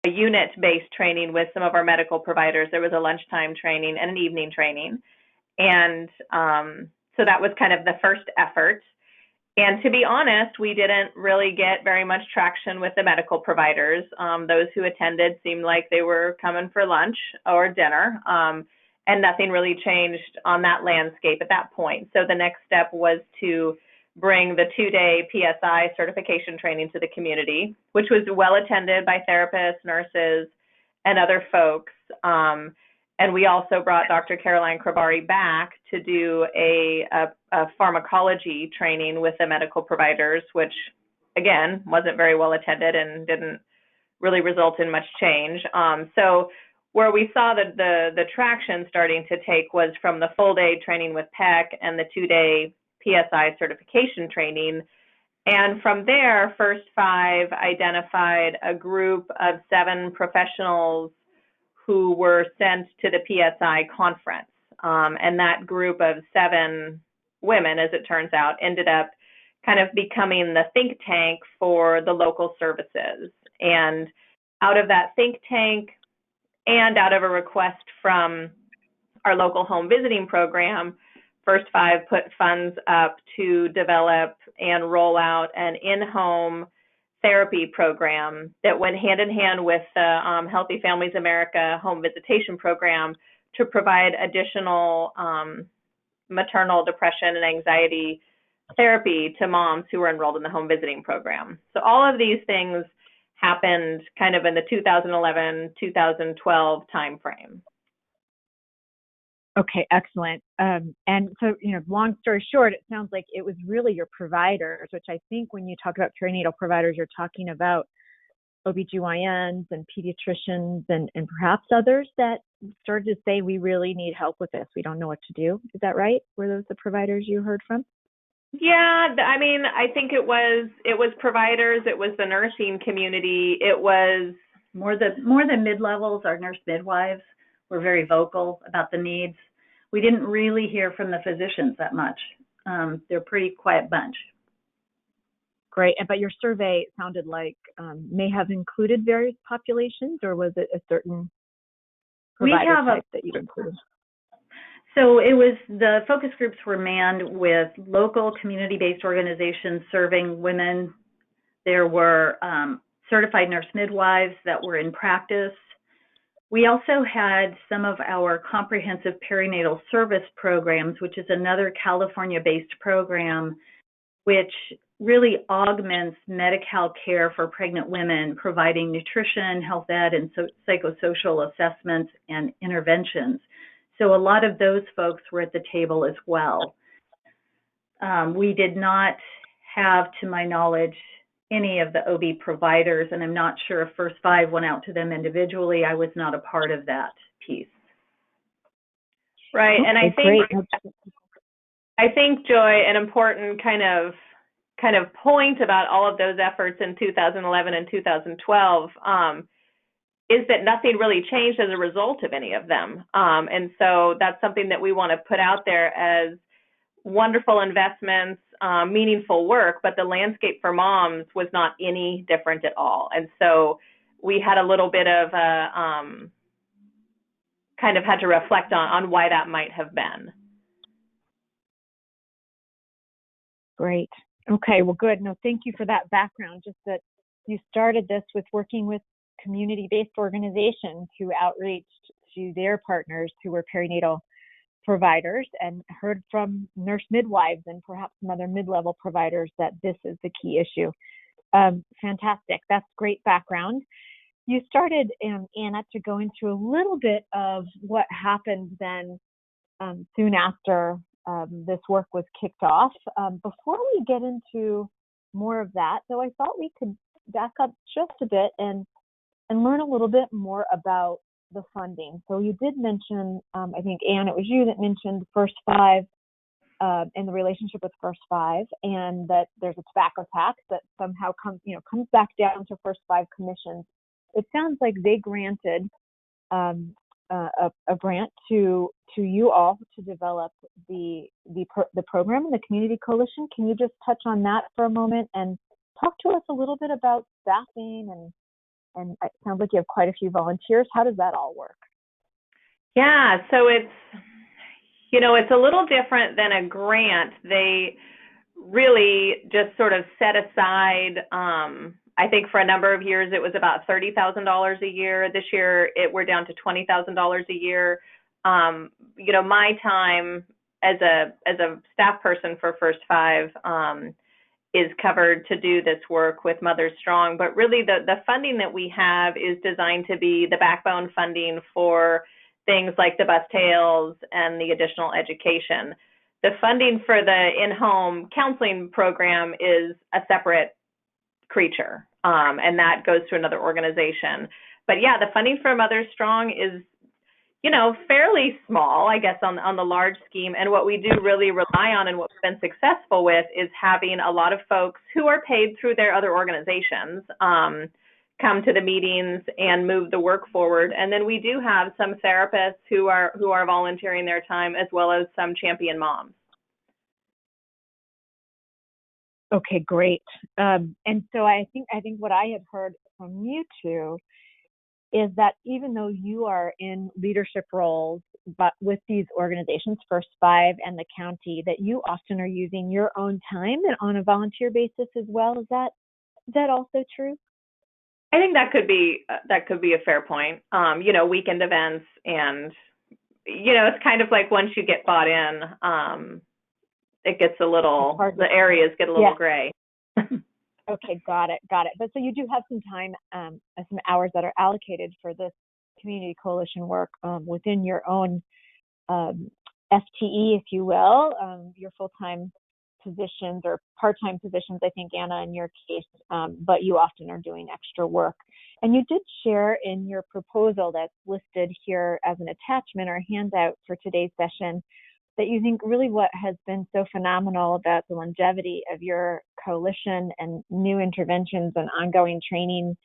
a unit-based training with some of our medical providers. There was a lunchtime training and an evening training. And so that was kind of the first effort. And to be honest, we didn't really get very much traction with the medical providers. Those who attended seemed like they were coming for lunch or dinner, and nothing really changed on that landscape at that point. So the next step was to bring the 2-day PSI certification training to the community, which was well attended by therapists, nurses, and other folks. And we also brought Dr. Caroline Krabari back to do a pharmacology training with the medical providers, which, again, wasn't very well attended and didn't really result in much change. So where we saw the traction starting to take was from the full-day training with PEC and the 2-day PSI certification training. And from there, First Five identified a group of 7 professionals who were sent to the PSI conference. And that group of 7 women, as it turns out, ended up kind of becoming the think tank for the local services. And out of that think tank and out of a request from our local home visiting program, First Five put funds up to develop and roll out an in-home therapy program that went hand in hand with the Healthy Families America home visitation program to provide additional maternal depression and anxiety therapy to moms who were enrolled in the home visiting program. So all of these things happened kind of in the 2011-2012 timeframe. Okay, excellent. And so, long story short, it sounds like it was really your providers, which I think when you talk about perinatal providers, you're talking about OBGYNs and pediatricians and perhaps others that started to say, we really need help with this. We don't know what to do. Is that right? Were those the providers you heard from? Yeah, I mean, I think it was providers, it was the nursing community, it was more than mid-levels. Our nurse midwives were very vocal about the needs. We didn't really hear from the physicians that much. They're a pretty quiet bunch. Great. But your survey sounded like may have included various populations, or was it a certain provider type that you included? So it was, the focus groups were manned with local community-based organizations serving women. There were certified nurse midwives that were in practice. We also had some of our comprehensive perinatal service programs, which is another California-based program, which really augments Medi-Cal care for pregnant women, providing nutrition, health ed, and psychosocial assessments and interventions. So a lot of those folks were at the table as well. We did not have, to my knowledge, any of the OB providers, and I'm not sure if First Five went out to them individually. I was not a part of that piece. Right, and I think, Joy, an important kind of point about all of those efforts in 2011 and 2012 is that nothing really changed as a result of any of them. And so that's something that we want to put out there as wonderful investments, meaningful work, but the landscape for moms was not any different at all. And so we had a little bit of kind of had to reflect on why that might have been. Great. Okay, well, good. No, thank you for that background. Just that you started this with working with community-based organizations who outreached to their partners who were perinatal providers and heard from nurse midwives and perhaps some other mid-level providers that this is the key issue. Fantastic. That's great background. You started, Anna, to go into a little bit of what happened then soon after this work was kicked off. Before we get into more of that, though, I thought we could back up just a bit and learn a little bit more about the funding. So you did mention, I think, Anne, it was you that mentioned First Five and the relationship with First Five, and that there's a tobacco tax that somehow comes back down to First Five commissions. It sounds like they granted a grant to you all to develop the program and the community coalition. Can you just touch on that for a moment and talk to us a little bit about staffing and it sounds like you have quite a few volunteers. How does that all work? Yeah, so it's a little different than a grant. They really just sort of set aside, I think for a number of years it was about $30,000 a year. This year we're down to $20,000 a year. My time as a staff person for First Five is covered to do this work with Mothers Strong, but really the funding that we have is designed to be the backbone funding for things like the bus tails and the additional education. The funding for the in-home counseling program is a separate creature, and that goes to another organization. But yeah, the funding for Mothers Strong is, fairly small, I guess, on the large scheme. And what we do really rely on and what we've been successful with is having a lot of folks who are paid through their other organizations come to the meetings and move the work forward. And then we do have some therapists who are volunteering their time, as well as some champion moms. Okay, great. And so I think what I had heard from you two is that even though you are in leadership roles, but with these organizations, First Five and the county, that you often are using your own time and on a volunteer basis as well. Is that also true? I think that could be a fair point. Weekend events, and it's kind of like once you get bought in, it gets the areas get a little gray. Okay, got it. But so you do have some time, some hours that are allocated for this community coalition work within your own FTE, if you will, your full-time positions or part-time positions, I think, Anna, in your case, but you often are doing extra work. And you did share in your proposal that's listed here as an attachment or handout for today's session that you think really what has been so phenomenal about the longevity of your coalition and new interventions and ongoing training,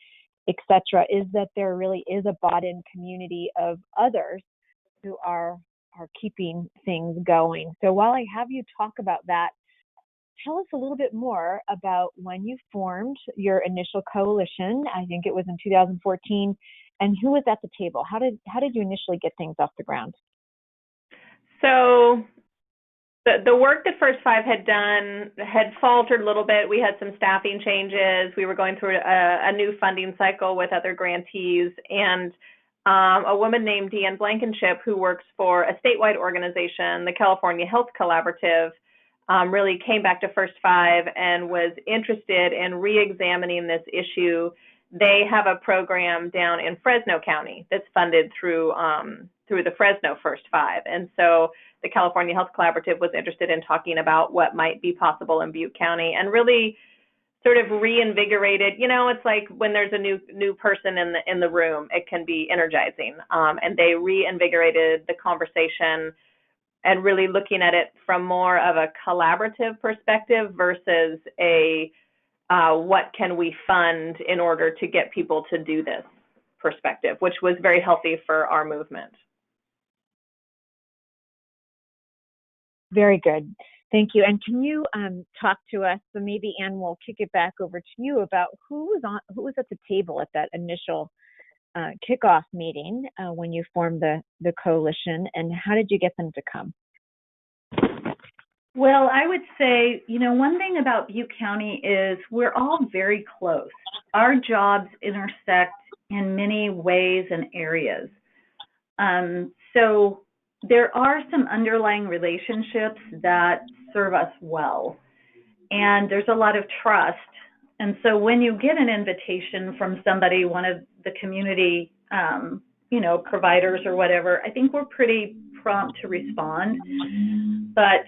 et cetera, is that there really is a bought-in community of others who are keeping things going. So while I have you talk about that, tell us a little bit more about when you formed your initial coalition. I think it was in 2014, and who was at the table? How did you initially get things off the ground? So the work that First Five had done had faltered a little bit. We had some staffing changes. We were going through a new funding cycle with other grantees, and a woman named Deanne Blankenship, who works for a statewide organization, the California Health Collaborative, really came back to First Five and was interested in re-examining this issue. They have a program down in Fresno County that's funded through the Fresno First Five. And so the California Health Collaborative was interested in talking about what might be possible in Butte County, and really sort of reinvigorated. It's like when there's a new person in the room, it can be energizing. And they reinvigorated the conversation and really looking at it from more of a collaborative perspective versus a what can we fund in order to get people to do this perspective, which was very healthy for our movement. Very good. Thank you. And can you talk to us, so maybe Anne, we'll kick it back over to you, about who was at the table at that initial kickoff meeting when you formed the coalition, and how did you get them to come? Well, I would say, one thing about Butte County is we're all very close. Our jobs intersect in many ways and areas. So there are some underlying relationships that serve us well, and there's a lot of trust. And so when you get an invitation from somebody, one of the community, providers or whatever, I think we're pretty prompt to respond. But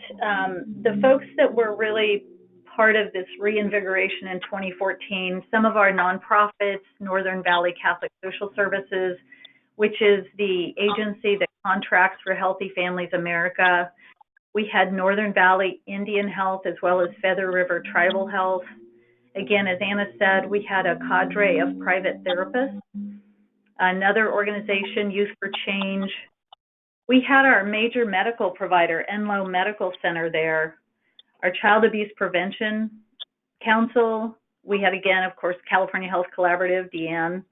the folks that were really part of this reinvigoration in 2014, some of our nonprofits, Northern Valley Catholic Social Services, which is the agency that contracts for Healthy Families America. We had Northern Valley Indian Health, as well as Feather River Tribal Health. Again, as Anna said, we had a cadre of private therapists. Another organization, Youth for Change. We had our major medical provider, Enloe Medical Center there, our Child Abuse Prevention Council. We had, again, of course, California Health Collaborative, Deanne.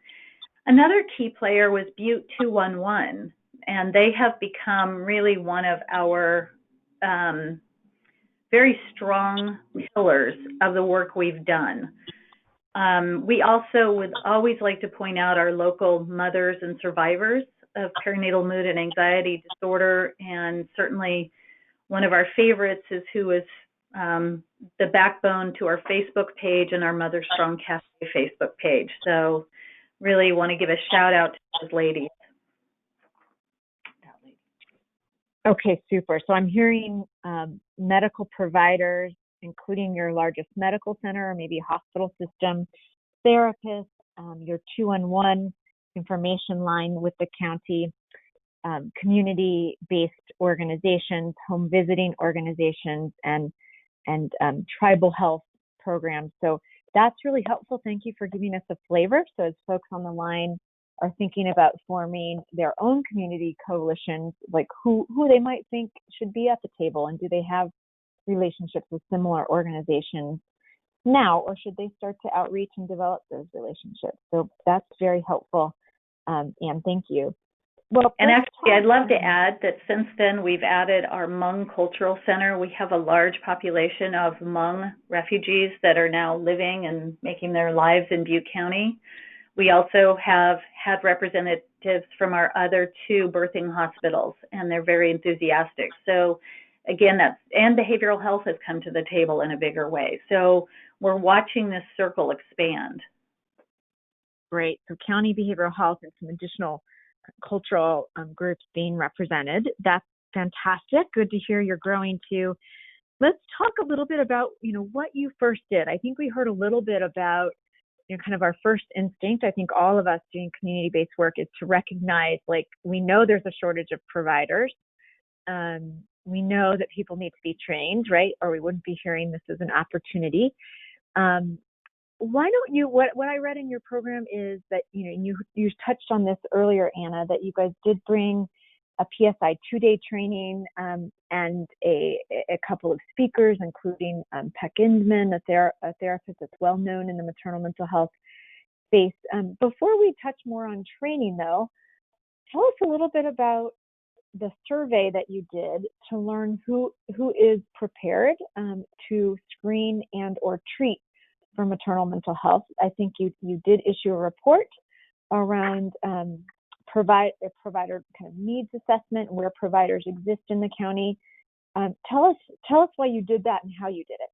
Another key player was Butte 211, and they have become really one of our very strong pillars of the work we've done. We also would always like to point out our local mothers and survivors of perinatal mood and anxiety disorder, and certainly one of our favorites is who is the backbone to our Facebook page and our Mother Strong Cafe Facebook page. So really want to give a shout out to those ladies. Okay, super. So I'm hearing medical providers, including your largest medical center or maybe hospital system, therapists, your 211 information line with the county, community-based organizations, home visiting organizations, and tribal health programs. So that's really helpful. Thank you for giving us a flavor. So as folks on the line are thinking about forming their own community coalitions, like who they might think should be at the table, and do they have relationships with similar organizations now, or should they start to outreach and develop those relationships? So that's very helpful, and thank you. Well, and actually, I'd love to add that since then we've added our Hmong Cultural Center. We have a large population of Hmong refugees that are now living and making their lives in Butte County. We also have had representatives from our other two birthing hospitals, and they're very enthusiastic. So again, and behavioral health has come to the table in a bigger way. So we're watching this circle expand. Great. So county behavioral health and some additional cultural groups being represented. That's fantastic. Good to hear you're growing too. Let's talk a little bit about, what you first did. I think we heard a little bit about, kind of our first instinct. I think all of us doing community-based work is to recognize, we know there's a shortage of providers. We know that people need to be trained, right? Or we wouldn't be hearing this as an opportunity. Why don't you, what I read in your program is that, you touched on this earlier, Anna, that you guys did bring a PSI 2-day training and a couple of speakers, including Peck Inman, a therapist that's well known in the maternal mental health space. Before we touch more on training, though, tell us a little bit about the survey that you did to learn who is prepared to screen and or treat for maternal mental health. I think you did issue a report around provider kind of needs assessment, where providers exist in the county. Tell us why you did that and how you did it.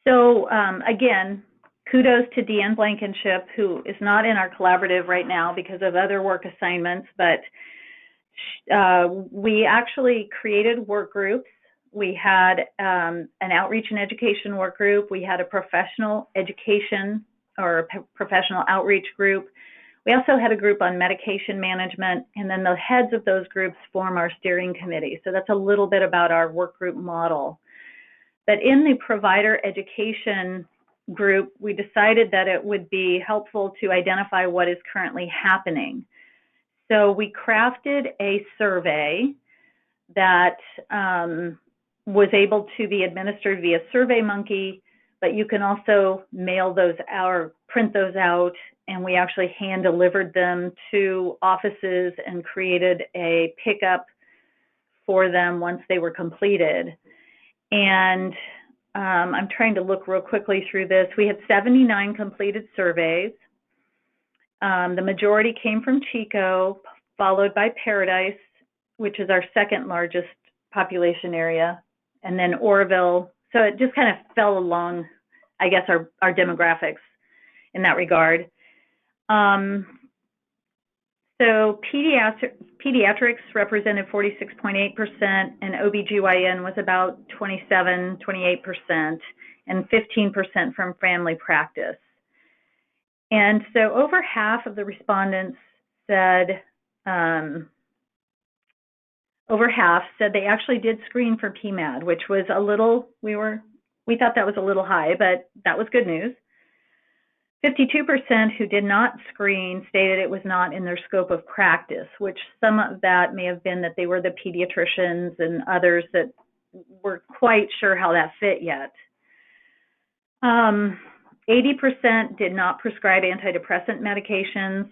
So again, kudos to Deanne Blankenship, who is not in our collaborative right now because of other work assignments, but we actually created work groups. We had an outreach and education work group. We had a professional education or professional outreach group. We also had a group on medication management, and then the heads of those groups form our steering committee. So that's a little bit about our work group model. But in the provider education group, we decided that it would be helpful to identify what is currently happening. So we crafted a survey that was able to be administered via SurveyMonkey, but you can also mail those out or print those out, and we actually hand delivered them to offices and created a pickup for them once they were completed. And I'm trying to look real quickly through this. We had 79 completed surveys. The majority came from Chico, followed by Paradise, which is our second largest population area, and then Oroville. So it just kind of fell along, I guess, our demographics in that regard. So pediatrics represented 46.8%, and OBGYN was about 27, 28%, and 15% from family practice. And so over half of the respondents said, over half said they actually did screen for PMAD, which was a little, we thought that was a little high, but that was good news. 52% who did not screen stated it was not in their scope of practice, which some of that may have been that they were the pediatricians and others that weren't quite sure how that fit yet. 80% did not prescribe antidepressant medications,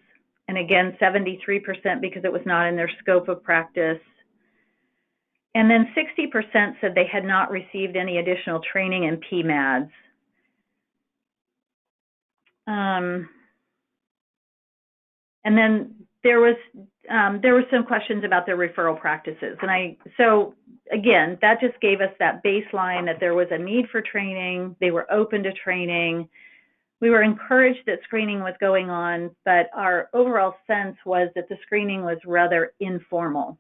and again, 73% because it was not in their scope of practice. And then 60% said they had not received any additional training in PMADS. And then there were some questions about their referral practices. So again, that just gave us that baseline that there was a need for training. They were open to training. We were encouraged that screening was going on, but our overall sense was that the screening was rather informal,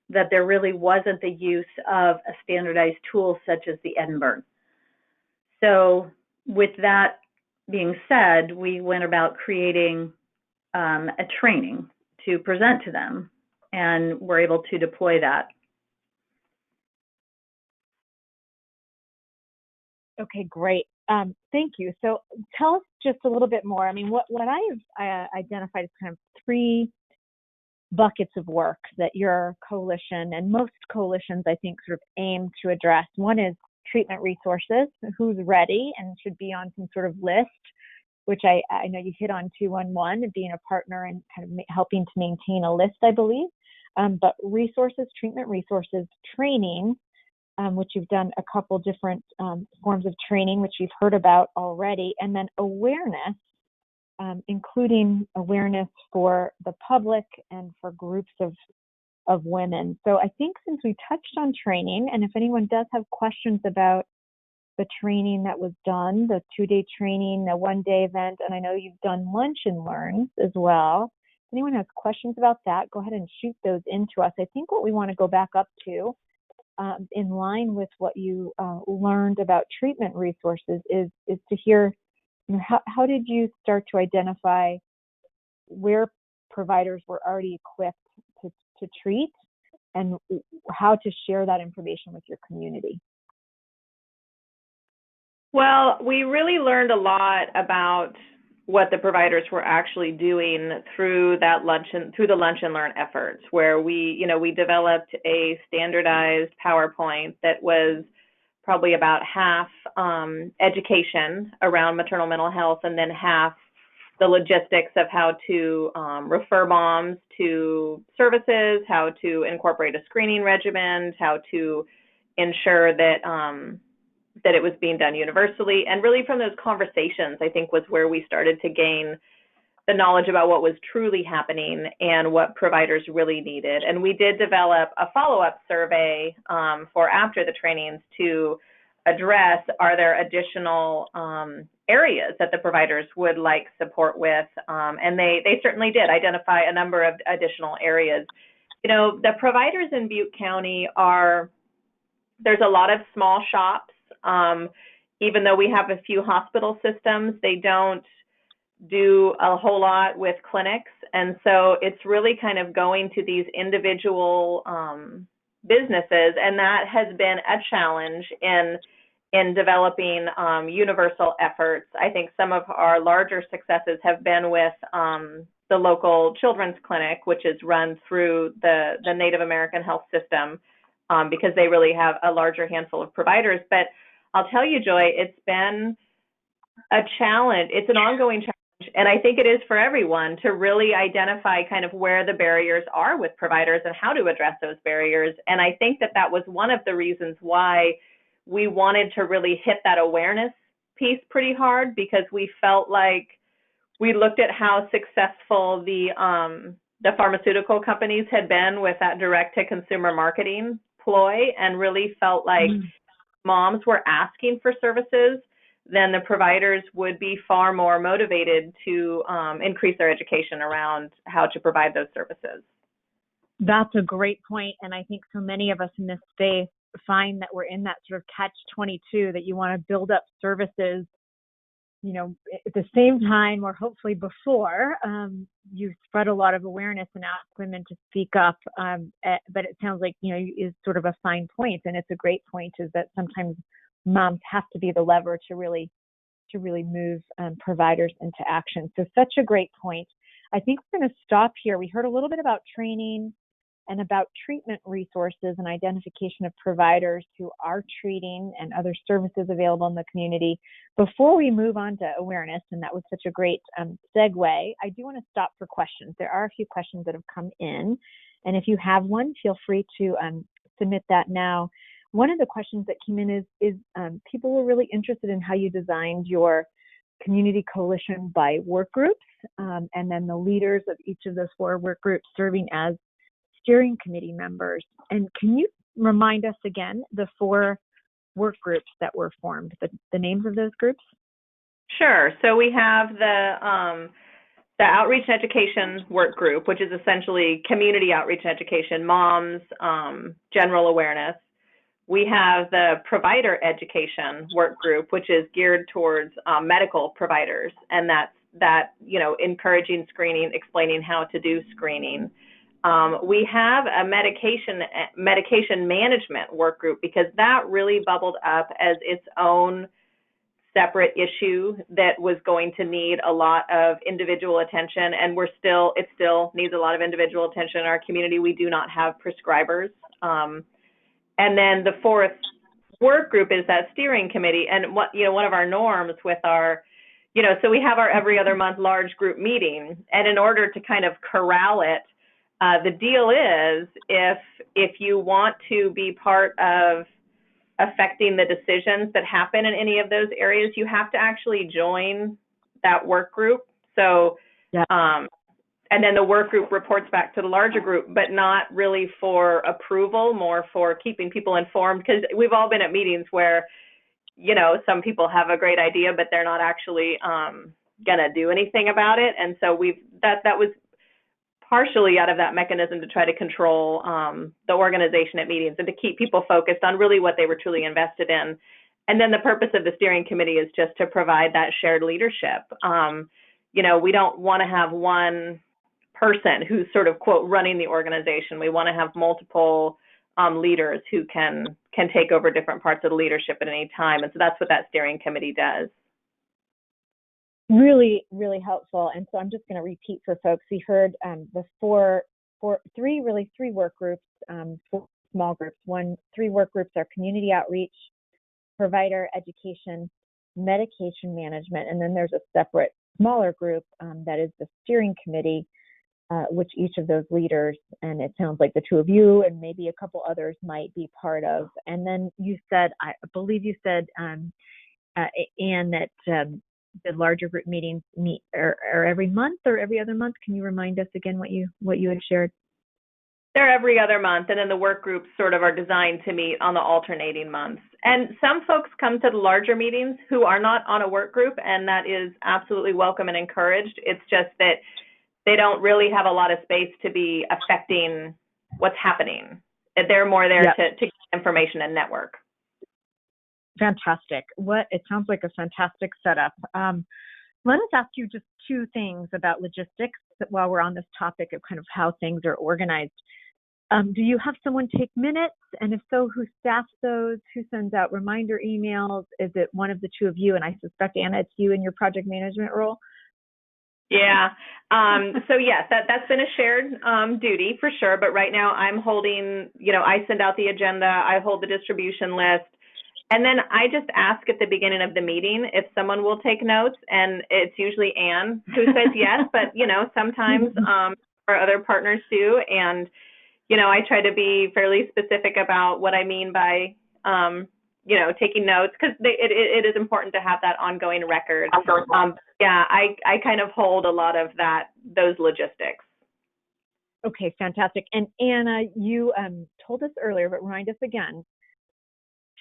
that there really wasn't the use of a standardized tool such as the Edinburgh. So with that being said, we went about creating a training to present to them, and we're able to deploy that. Okay, great. Thank you. So tell us just a little bit more. I mean, what I've identified is kind of 3 buckets of work that your coalition and most coalitions, I think, sort of aim to address. One is treatment resources, who's ready and should be on some sort of list, which I know you hit on 211, being a partner and kind of helping to maintain a list, I believe. But resources, treatment resources, training, which you've done a couple different forms of training, which you've heard about already, and then awareness, including awareness for the public and for groups of women. So I think since we touched on training, and if anyone does have questions about the training that was done, the 2-day training, the 1-day event, and I know you've done lunch and learns as well. If anyone has questions about that, go ahead and shoot those into us. I think what we want to go back up to, in line with what you learned about treatment resources, is to hear, you know, how did you start to identify where providers were already equipped to treat, and how to share that information with your community? Well, we really learned a lot about what the providers were actually doing through the lunch and learn efforts, where we developed a standardized PowerPoint that was probably about half education around maternal mental health, and then half the logistics of how to refer moms to services, how to incorporate a screening regimen, how to ensure that that it was being done universally. And really from those conversations, I think, was where we started to gain the knowledge about what was truly happening and what providers really needed. And we did develop a follow-up survey for after the trainings to address, are there additional areas that the providers would like support with? And they certainly did identify a number of additional areas. You know, the providers in Butte County there's a lot of small shops. Even though we have a few hospital systems, they don't do a whole lot with clinics. And so it's really kind of going to these individual businesses. And that has been a challenge in developing universal efforts. I think some of our larger successes have been with the local children's clinic, which is run through the Native American health system, because they really have a larger handful of providers. But I'll tell you, Joy, it's been a challenge. It's an ongoing challenge, and I think it is for everyone to really identify kind of where the barriers are with providers and how to address those barriers. And I think that was one of the reasons why we wanted to really hit that awareness piece pretty hard, because we felt like we looked at how successful the pharmaceutical companies had been with that direct-to-consumer marketing ploy, and really felt like moms were asking for services, then the providers would be far more motivated to increase their education around how to provide those services. That's a great point. And I think so many of us in this space find that we're in that sort of catch-22, that you want to build up services, you know, at the same time, or hopefully before you spread a lot of awareness and ask women to speak up. But it sounds like, you know, is sort of a fine point, and it's a great point, is that sometimes moms have to be the lever to really move providers into action. So such a great point. I think we're going to stop here. We heard a little bit about training. and about treatment resources and identification of providers who are treating and other services available in the community. Before we move on to awareness, and that was such a great segue, I do want to stop for questions. There are a few questions that have come in, and if you have one, feel free to submit that now. One of the questions that came in is people were really interested in how you designed your community coalition by work groups, and then the leaders of each of those 4 work groups serving as steering committee members. And can you remind us again the 4 work groups that were formed, the names of those groups? Sure. So we have the outreach and education work group, which is essentially community outreach and education, moms, general awareness. We have the provider education work group, which is geared towards medical providers, and that's encouraging screening, explaining how to do screening. We have a medication management work group because that really bubbled up as its own separate issue that was going to need a lot of individual attention, and it still needs a lot of individual attention in our community. We do not have prescribers. And then the 4th work group is that steering committee. And one of our norms with our, so we have our every other month large group meeting. And in order to kind of corral it, the deal is if you want to be part of affecting the decisions that happen in any of those areas, you have to actually join that work group. So, yeah. And then the work group reports back to the larger group, but not really for approval, more for keeping people informed. Because we've all been at meetings where, some people have a great idea, but they're not actually going to do anything about it. And so that was partially out of that mechanism to try to control the organization at meetings and to keep people focused on really what they were truly invested in. And then the purpose of the steering committee is just to provide that shared leadership. We don't want to have one person who's sort of, quote, running the organization. We want to have multiple leaders who can take over different parts of the leadership at any time. And so that's what that steering committee does. Really, really helpful. And so I'm just going to repeat for folks. We heard the three work groups, 4 small groups. 3 work groups are community outreach, provider education, medication management, and then there's a separate smaller group that is the steering committee, which each of those leaders, and it sounds like the 2 of you and maybe a couple others might be part of. And then you said, I believe you said, Anne, that the larger group meetings meet or every month or every other month. Can you remind us again what you had shared? They're every other month, and then the work groups sort of are designed to meet on the alternating months. And some folks come to the larger meetings who are not on a work group, and that is absolutely welcome and encouraged. It's just that they don't really have a lot of space to be affecting what's happening. They're more there to get information and network. Fantastic. It sounds like a fantastic setup. Let us ask you just 2 things about logistics while we're on this topic of kind of how things are organized. Do you have someone take minutes? And if so, who staffs those? Who sends out reminder emails? Is it one of the 2 of you? And I suspect, Anna, it's you in your project management role. Yeah. So yes, that's been a shared duty for sure. But right now I'm holding, I send out the agenda, I hold the distribution list. And then I just ask at the beginning of the meeting if someone will take notes, and it's usually Anne who says yes, but, sometimes our other partners do. And, I try to be fairly specific about what I mean by, taking notes, because it is important to have that ongoing record. I kind of hold a lot of those logistics. Okay, fantastic. And Anna, you told us earlier, but remind us again,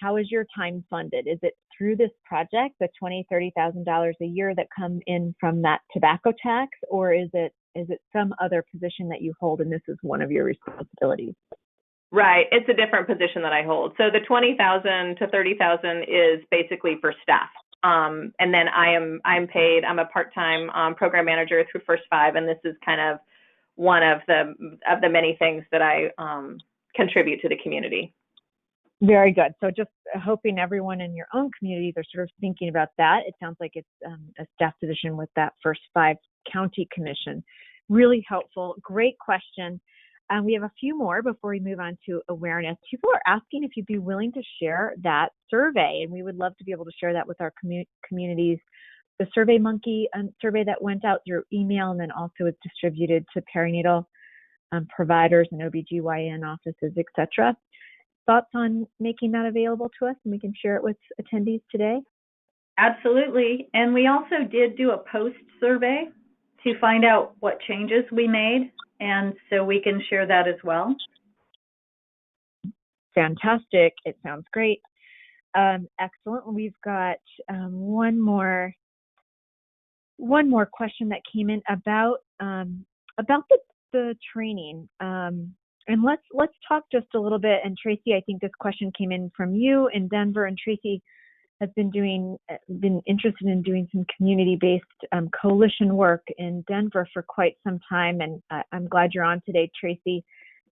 how is your time funded? Is it through this project, the $20,000, $30,000 a year that come in from that tobacco tax, or is it some other position that you hold and this is one of your responsibilities? Right, it's a different position that I hold. So the $20,000 to $30,000 is basically for staff, and then I'm paid. I'm a part-time program manager through First 5, and this is kind of one of the many things that I contribute to the community. Very good. So just hoping everyone in your own communities are sort of thinking about that. It sounds like it's a staff position with that First 5 County Commission. Really helpful. Great question. We have a few more before we move on to awareness. People are asking if you'd be willing to share that survey, and we would love to be able to share that with our communities. The SurveyMonkey survey that went out through email, and then also it's distributed to perinatal providers and OBGYN offices, etc. Thoughts on making that available to us, and we can share it with attendees today? Absolutely. And we also did do a post survey to find out what changes we made, and so we can share that as well. Fantastic. It sounds great. Excellent. We've got one more question that came in about the training. And let's talk just a little bit. And Tracy, I think this question came in from you in Denver, and Tracy has been interested in doing some community-based coalition work in Denver for quite some time. And I'm glad you're on today, Tracy.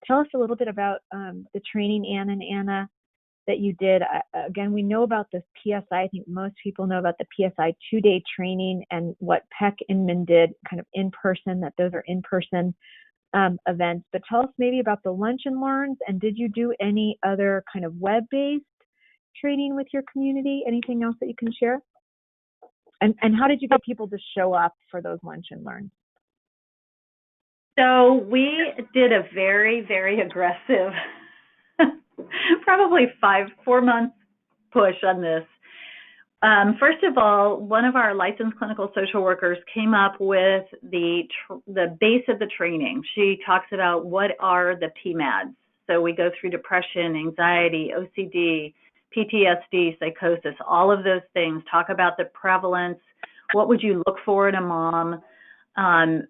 Tell us a little bit about the training, Ann and Anna, that you did. Again, we know about this PSI. I think most people know about the PSI 2-day training and what Peck Inman did kind of in person, that those are in-person events. But tell us maybe about the lunch and learns, and did you do any other kind of web-based training with your community? Anything else that you can share? And how did you get people to show up for those lunch and learns? So we did a very, very aggressive, probably 4-month push on this. First of all, one of our licensed clinical social workers came up with the base of the training. She talks about what are the PMADs. So we go through depression, anxiety, OCD, PTSD, psychosis, all of those things, talk about the prevalence, what would you look for in a mom,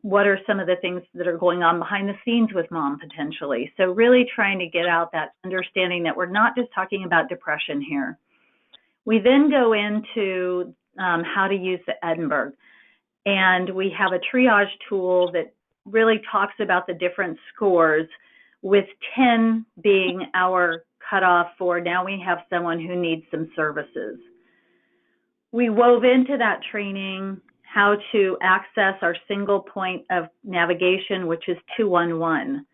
what are some of the things that are going on behind the scenes with mom potentially. So really trying to get out that understanding that we're not just talking about depression here. We then go into how to use the Edinburgh, and we have a triage tool that really talks about the different scores, with 10 being our cutoff for now we have someone who needs some services. We wove into that training how to access our single point of navigation, which is 211,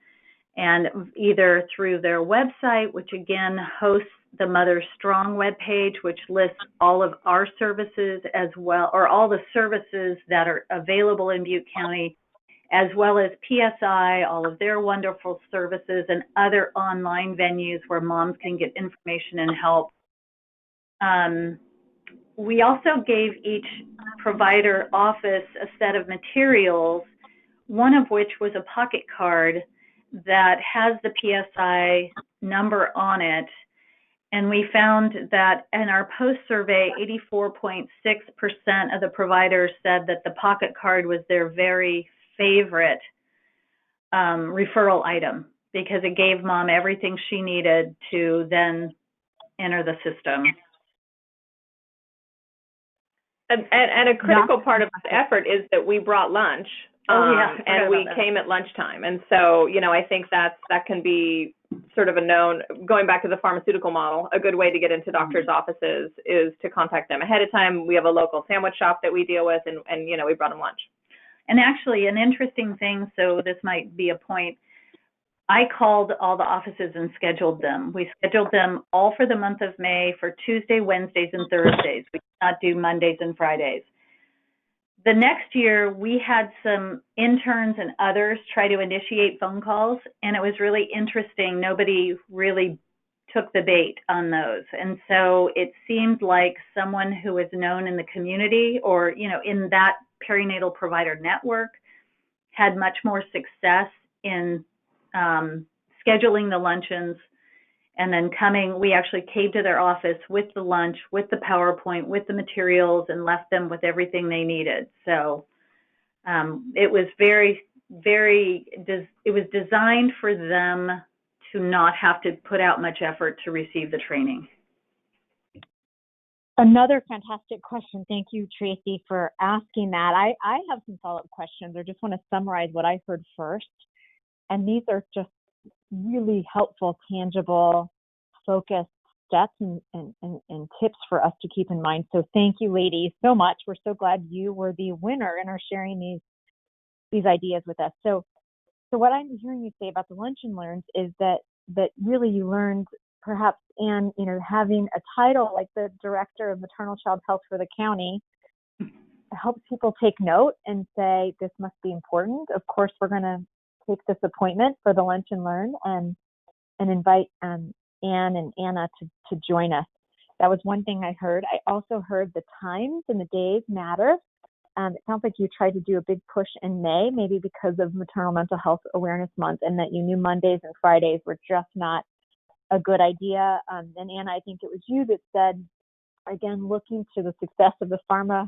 and either through their website, which again hosts the Mother Strong webpage, which lists all of our services as well, or all the services that are available in Butte County, as well as PSI, all of their wonderful services, and other online venues where moms can get information and help. We also gave each provider office a set of materials, one of which was a pocket card that has the PSI number on it. And we found that in our post survey, 84.6% of the providers said that the pocket card was their very favorite referral item, because it gave mom everything she needed to then enter the system. And a critical part of this effort is that we brought lunch, and we came at lunchtime. And so, I think that can be sort of a known, going back to the pharmaceutical model, a good way to get into doctors' offices is to contact them ahead of time. We have a local sandwich shop that we deal with, and we brought them lunch. And actually, an interesting thing, so this might be a point, I called all the offices and scheduled them. We scheduled them all for the month of May for Tuesday, Wednesdays, and Thursdays. We did not do Mondays and Fridays. The next year, we had some interns and others try to initiate phone calls, and it was really interesting. Nobody really took the bait on those. And so it seemed like someone who was known in the community or, in that perinatal provider network had much more success in scheduling the luncheons and then coming. We actually came to their office with the lunch, with the PowerPoint, with the materials, and left them with everything they needed. So it was it was designed for them to not have to put out much effort to receive the training. Another fantastic question. Thank you, Tracy, for asking that. I have some follow-up questions. I just want to summarize what I heard first. And these are just really helpful, tangible, focused steps and tips for us to keep in mind. So thank you, ladies, so much. We're so glad you were the winner and are sharing these ideas with us. So So what I'm hearing you say about the Lunch and Learns is that really you learned perhaps, and having a title like the Director of Maternal Child Health for the county helps people take note and say, this must be important. Of course, we're going to take this appointment for the Lunch and Learn and invite Anne and Anna to join us. That was one thing I heard. I also heard the times and the days matter. It sounds like you tried to do a big push in May, maybe because of Maternal Mental Health Awareness Month, and that you knew Mondays and Fridays were just not a good idea. And Anna, I think it was you that said, again, looking to the success of the pharma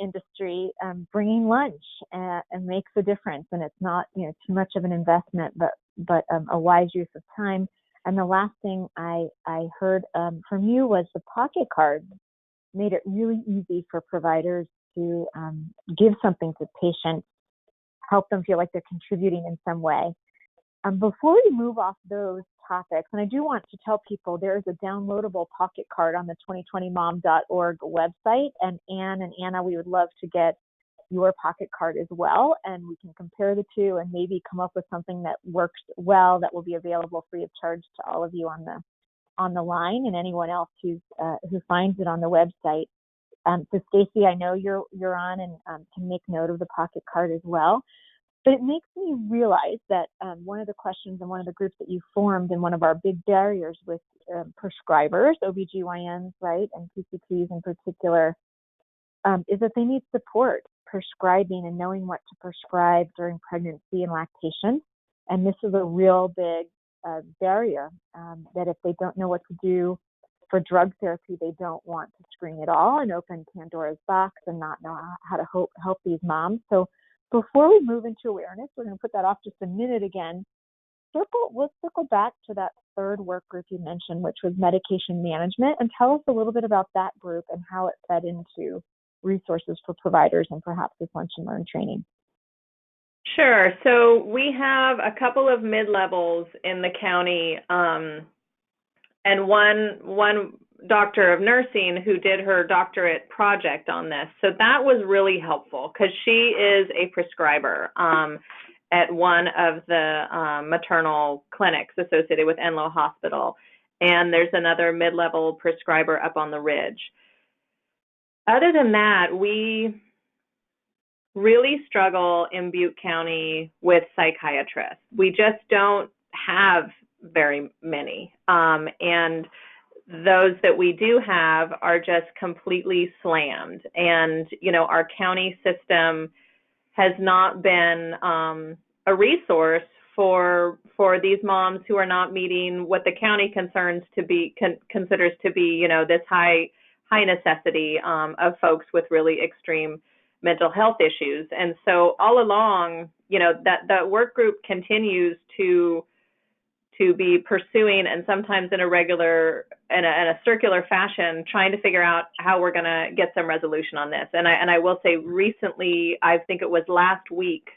industry, bringing lunch and makes a difference, and it's not too much of an investment, but a wise use of time. And the last thing I heard from you was the pocket card made it really easy for providers to give something to patients, help them feel like they're contributing in some way. Before we move off those topics, and I do want to tell people there is a downloadable pocket card on the 2020mom.org website, and Anne and Anna, we would love to get your pocket card as well, and we can compare the two and maybe come up with something that works well that will be available free of charge to all of you on the line and anyone else who finds it on the website. So Stacy, I know you're on and can make note of the pocket card as well. But it makes me realize that one of the questions and one of the groups that you formed, and one of our big barriers with prescribers, OBGYNs, right, and PCPs in particular, is that they need support prescribing and knowing what to prescribe during pregnancy and lactation. And this is a real big barrier, that if they don't know what to do for drug therapy, they don't want to screen at all and open Pandora's box and not know how to help these moms. So before we move into awareness, we're going to put that off just a minute again. We'll circle back to that third work group you mentioned, which was medication management, and tell us a little bit about that group and how it fed into resources for providers and perhaps this Lunch and Learn training. Sure. So we have a couple of mid-levels in the county, and one doctor of nursing who did her doctorate project on this. So that was really helpful because she is a prescriber at one of the maternal clinics associated with Enloe Hospital. And there's another mid-level prescriber up on the Ridge. Other than that, we really struggle in Butte County with psychiatrists. We just don't have very many. And those that we do have are just completely slammed. And, our county system has not been a resource for these moms who are not meeting what the county considers to be, this high necessity of folks with really extreme mental health issues. And so all along, that work group continues to be pursuing, and sometimes in a circular fashion, trying to figure out how we're going to get some resolution on this. And I will say recently, I think it was last week,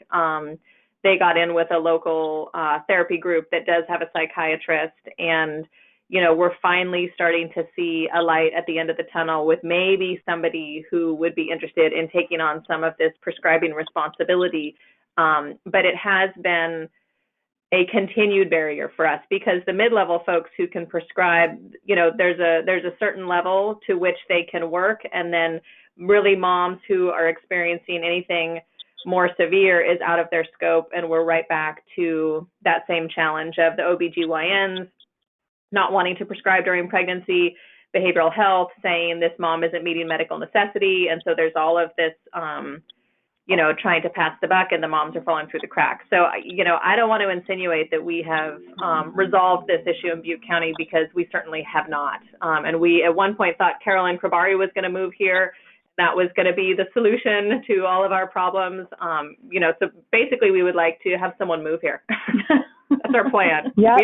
they got in with a local therapy group that does have a psychiatrist, and we're finally starting to see a light at the end of the tunnel with maybe somebody who would be interested in taking on some of this prescribing responsibility. But it has been a continued barrier for us because the mid-level folks who can prescribe, there's a certain level to which they can work, and then really moms who are experiencing anything more severe is out of their scope, and we're right back to that same challenge of the OBGYNs not wanting to prescribe during pregnancy, behavioral health saying this mom isn't meeting medical necessity, and so there's all of this trying to pass the buck, and the moms are falling through the cracks. So, I don't want to insinuate that we have resolved this issue in Butte County, because we certainly have not. And we, at one point, thought Carolyn Krabari was going to move here. That was going to be the solution to all of our problems. So basically, we would like to have someone move here. That's our plan. Yeah.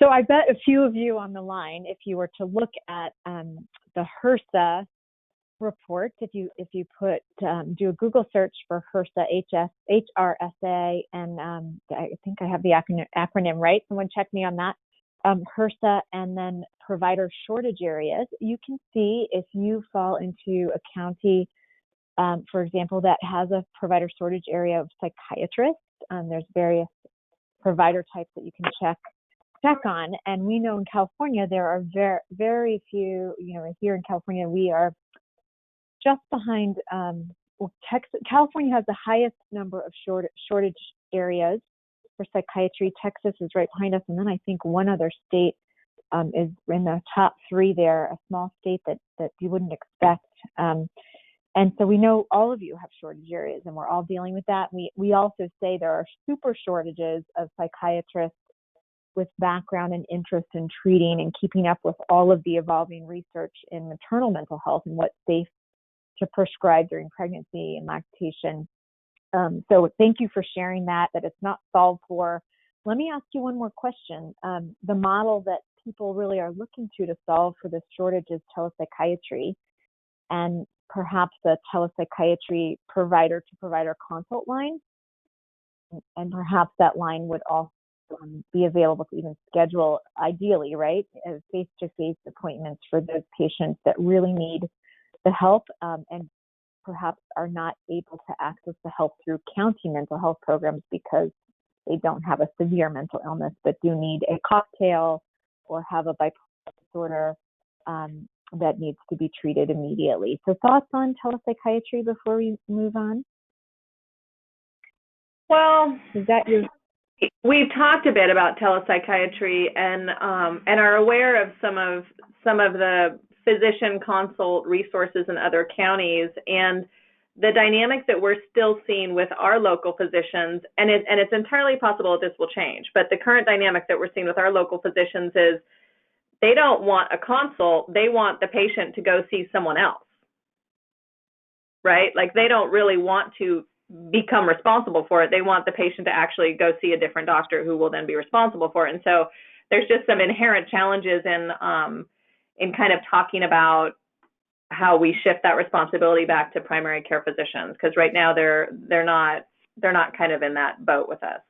So I bet a few of you on the line, if you were to look at the HRSA report, if you do a Google search for HRSA, HRSA, and I think I have the acronym right. Someone check me on that. HRSA, and then provider shortage areas. You can see if you fall into a county for example, that has a provider shortage area of psychiatrists. There's various provider types that you can check on. And we know in California, there are very, very few, here in California, we are just behind, California has the highest number of shortage areas for psychiatry. Texas is right behind us. And then I think one other state is in the top 3 there, a small state that you wouldn't expect. And so we know all of you have shortage areas, and we're all dealing with that. We also say there are super shortages of psychiatrists with background and interest in treating and keeping up with all of the evolving research in maternal mental health and what's safe to prescribe during pregnancy and lactation. So thank you for sharing that it's not solved for. Let me ask you one more question. The model that people really are looking to solve for this shortage is telepsychiatry, and perhaps a telepsychiatry provider-to-provider consult line. And perhaps that line would also be available to even schedule, ideally, right, face-to-face appointments for those patients that really need the help and perhaps are not able to access the help through county mental health programs because they don't have a severe mental illness but do need a cocktail or have a bipolar disorder that needs to be treated immediately. So thoughts on telepsychiatry before we move on? Well, is that your... We've talked a bit about telepsychiatry and are aware of some of the physician consult resources in other counties, and the dynamic that we're still seeing with our local physicians, and it's entirely possible that this will change, but the current dynamic that we're seeing with our local physicians is they don't want a consult, they want the patient to go see someone else, right? Like they don't really want to become responsible for it. They want the patient to actually go see a different doctor who will then be responsible for it. And so there's just some inherent challenges in kind of talking about how we shift that responsibility back to primary care physicians, because right now they're not kind of in that boat with us.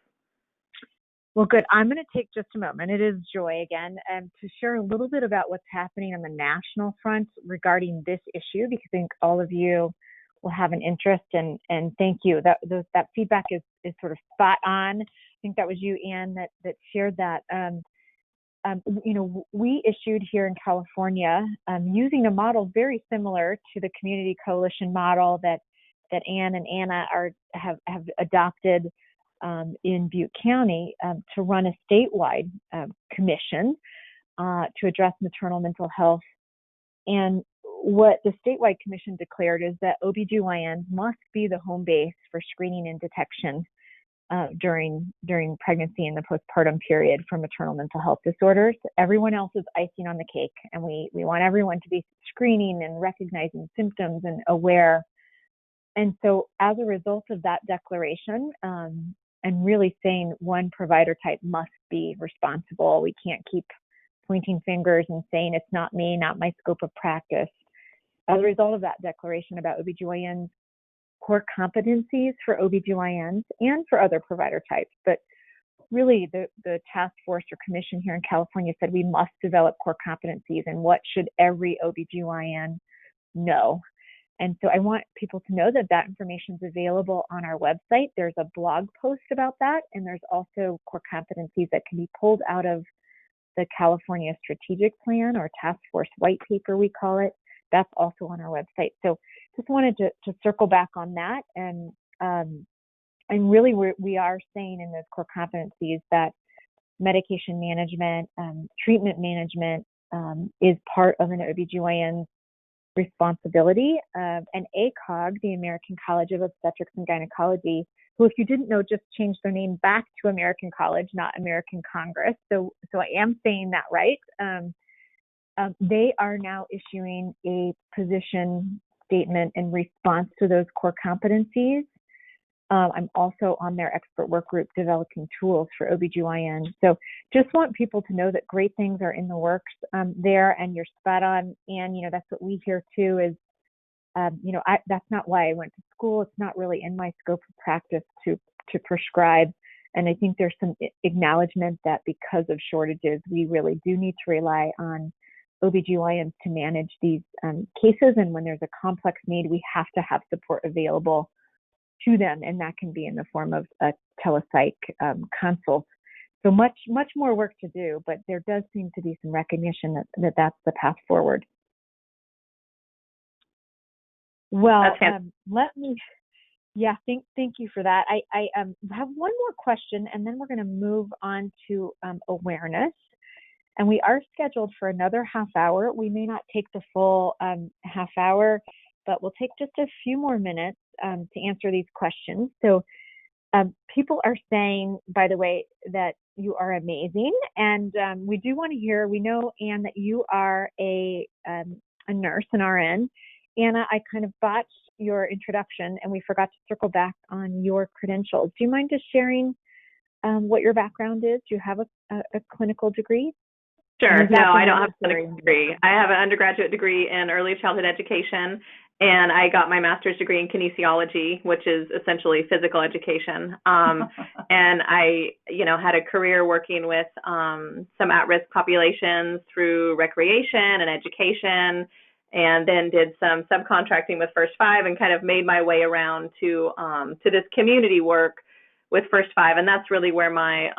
Well, good. I'm going to take just a moment. It is Joy again, to share a little bit about what's happening on the national front regarding this issue, because I think all of you will have an interest, and thank you. That feedback is sort of spot on. I think that was you, Anne, that shared that. We issued here in California using a model very similar to the community coalition model that Anne and Anna have adopted in Butte County to run a statewide commission to address maternal mental health. And what the statewide commission declared is that OBGYNs must be the home base for screening and detection during pregnancy and the postpartum period for maternal mental health disorders. Everyone else is icing on the cake, and we want everyone to be screening and recognizing symptoms and aware. And so as a result of that declaration, and really saying one provider type must be responsible, we can't keep pointing fingers and saying it's not me, not my scope of practice. As a result of that declaration about OBGYNs, core competencies for OBGYNs and for other provider types, but really the task force or commission here in California said we must develop core competencies and what should every OBGYN know. And so I want people to know that information is available on our website. There's a blog post about that, and there's also core competencies that can be pulled out of the California Strategic Plan or Task Force White Paper, we call it. That's also on our website. So just wanted to circle back on that. And really we are saying in those core competencies that medication management, treatment management is part of an OBGYN's responsibility. And ACOG, the American College of Obstetrics and Gynecology, who, if you didn't know, just changed their name back to American College, not American Congress. So I am saying that right. They are now issuing a position statement in response to those core competencies. I'm also on their expert work group developing tools for OBGYN. So just want people to know that great things are in the works there, and you're spot on. And, that's what we hear too is, that's not why I went to school. It's not really in my scope of practice to prescribe. And I think there's some acknowledgement that because of shortages, we really do need to rely on OBGYNs to manage these cases. And when there's a complex need, we have to have support available to them. And that can be in the form of a telepsych consult. So much more work to do, but there does seem to be some recognition that that's the path forward. Well, thank you for that. I have one more question, and then we're going to move on to awareness. And we are scheduled for another half hour. We may not take the full half hour, but we'll take just a few more minutes to answer these questions. So people are saying, by the way, that you are amazing. And we do want to hear, we know, Anne, that you are a nurse, an RN. Anna, I kind of botched your introduction and we forgot to circle back on your credentials. Do you mind just sharing what your background is? Do you have a clinical degree? Sure. No, I don't have a clinical degree. I have an undergraduate degree in early childhood education, and I got my master's degree in kinesiology, which is essentially physical education. And I, had a career working with some at-risk populations through recreation and education, and then did some subcontracting with First Five, and kind of made my way around to this community work with First Five, and that's really where my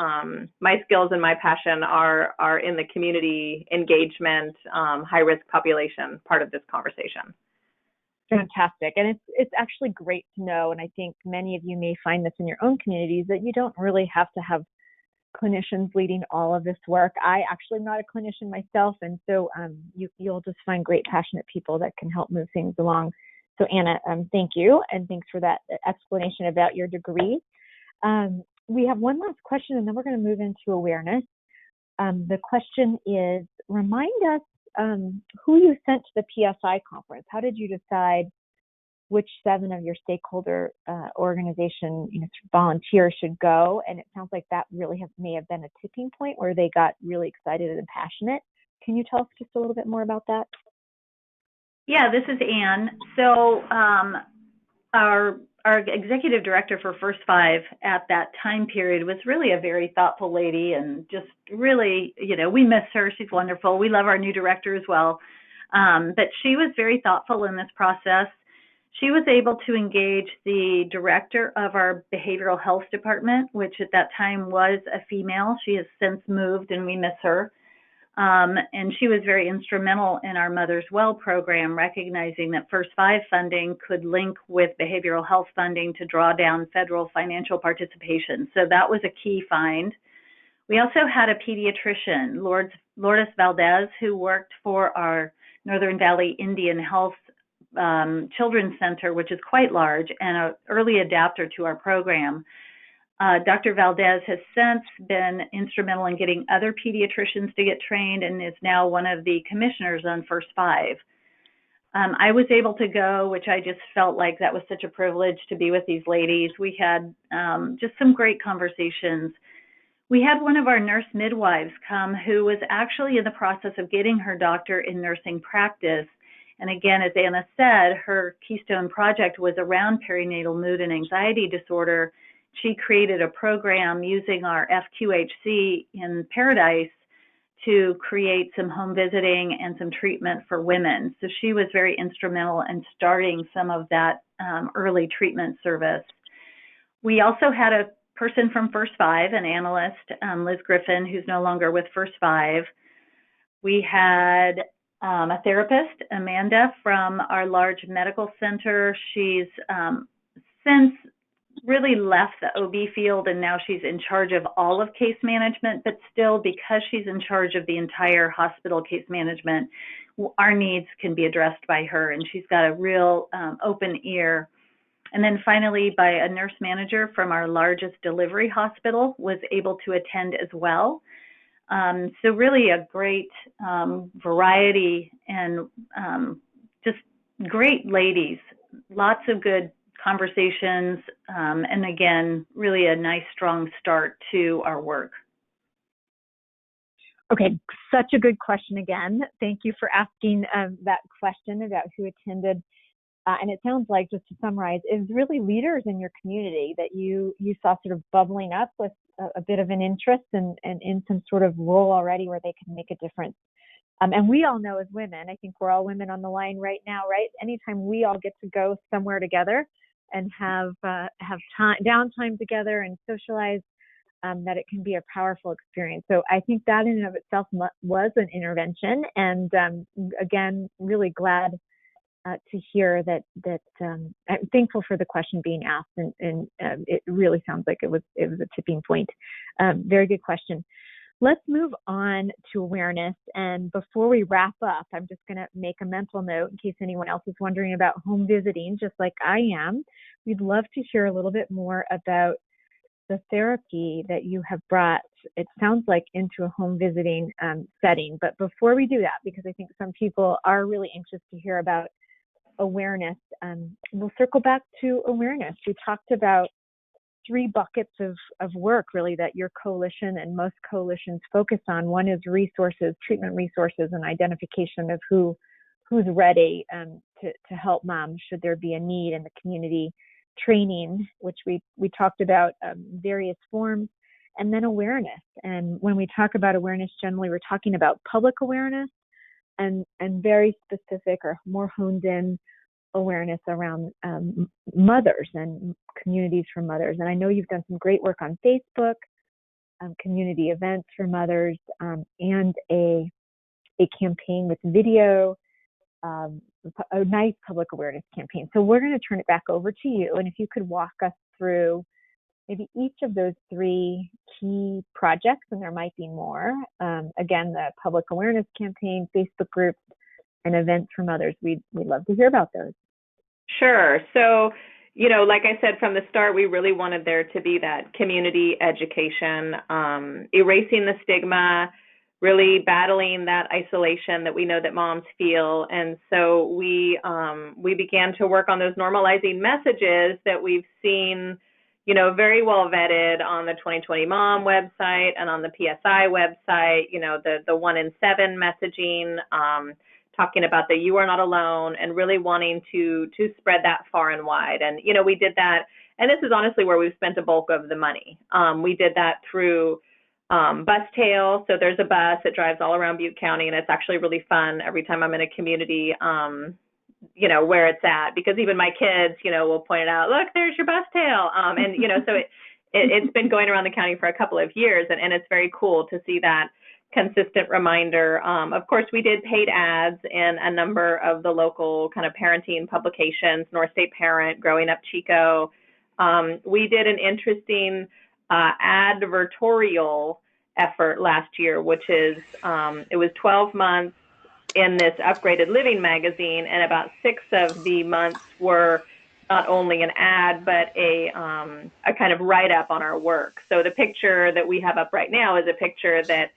skills and my passion are in the community engagement, high risk population part of this conversation. Fantastic, and it's actually great to know, and I think many of you may find this in your own communities, that you don't really have to have clinicians leading all of this work. I actually am not a clinician myself, and so you'll just find great, passionate people that can help move things along. So Anna, thank you, and thanks for that explanation about your degree. We have one last question, and then we're going to move into awareness. The question is, remind us who you sent to the PSI conference. How did you decide which 7 of your stakeholder organization volunteers should go? And it sounds like that really may have been a tipping point where they got really excited and passionate. Can you tell us just a little bit more about that? Yeah, this is Anne. So our executive director for First Five at that time period was really a very thoughtful lady, and just really, we miss her. She's wonderful. We love our new director as well. But she was very thoughtful in this process. She was able to engage the director of our behavioral health department, which at that time was a female. She has since moved, and we miss her. And she was very instrumental in our Mother's Well program, recognizing that First Five funding could link with behavioral health funding to draw down federal financial participation. So that was a key find. We also had a pediatrician, Lourdes Valdez, who worked for our Northern Valley Indian Health Children's Center, which is quite large and an early adapter to our program. Dr. Valdez has since been instrumental in getting other pediatricians to get trained, and is now one of the commissioners on First Five. I was able to go, which I just felt like that was such a privilege to be with these ladies. We had just some great conversations. We had one of our nurse midwives come who was actually in the process of getting her doctorate in nursing practice. And again, as Anna said, her keystone project was around perinatal mood and anxiety disorder. She created a program using our FQHC in Paradise to create some home visiting and some treatment for women. So she was very instrumental in starting some of that early treatment service. We also had a person from First Five, an analyst, Liz Griffin, who's no longer with First Five. We had a therapist, Amanda, from our large medical center. She's since really left the OB field, and now she's in charge of all of case management, but still, because she's in charge of the entire hospital case management, our needs can be addressed by her, and she's got a real open ear. And then finally, by a nurse manager from our largest delivery hospital was able to attend as well. So really a great variety, and just great ladies, lots of good conversations, and again, really a nice, strong start to our work. Okay, such a good question again. Thank you for asking that question about who attended. And it sounds like, just to summarize, it was really leaders in your community that you saw sort of bubbling up with a bit of an interest and in some sort of role already where they could make a difference. And we all know as women, I think we're all women on the line right now, right? Anytime we all get to go somewhere together and have time, downtime together and socialize, that it can be a powerful experience. So I think that in and of itself was an intervention. And again, really glad to hear that I'm thankful for the question being asked, and it really sounds like it was a tipping point. Very good question. Let's move on to awareness. And before we wrap up, I'm just going to make a mental note in case anyone else is wondering about home visiting, just like I am. We'd love to hear a little bit more about the therapy that you have brought, it sounds like, into a home visiting setting. But before we do that, because I think some people are really anxious to hear about awareness, we'll circle back to awareness. We talked about 3 buckets of work really that your coalition and most coalitions focus on. One is resources, treatment resources, and identification of who's ready to help moms should there be a need in the community. Training, which we talked about, various forms, and then awareness. And when we talk about awareness, generally we're talking about public awareness and very specific or more honed in awareness around mothers and communities for mothers. And I know you've done some great work on Facebook, community events for mothers, and a campaign with video, a nice public awareness campaign. So we're going to turn it back over to you. And if you could walk us through maybe each of those 3 key projects, and there might be more. Again, the public awareness campaign, Facebook groups, and events for mothers. We'd love to hear about those. Sure. So, like I said from the start, we really wanted there to be that community education, erasing the stigma, really battling that isolation that we know that moms feel. And so we began to work on those normalizing messages that we've seen, very well vetted on the 2020 Mom website and on the PSI website, the 1 in 7 messaging, talking about that you are not alone, and really wanting to spread that far and wide. And, we did that. And this is honestly where we've spent a bulk of the money. We did that through bus tail. So there's a bus that drives all around Butte County, and it's actually really fun every time I'm in a community, where it's at, because even my kids, will point it out, look, there's your bus tail. And, so it's been going around the county for a couple of years, and it's very cool to see that consistent reminder. Of course, we did paid ads in a number of the local kind of parenting publications, North State Parent, Growing Up Chico. We did an interesting advertorial effort last year, which is, it was 12 months in this Upgraded Living magazine, and about 6 of the months were not only an ad, but a kind of write-up on our work. So the picture that we have up right now is a picture that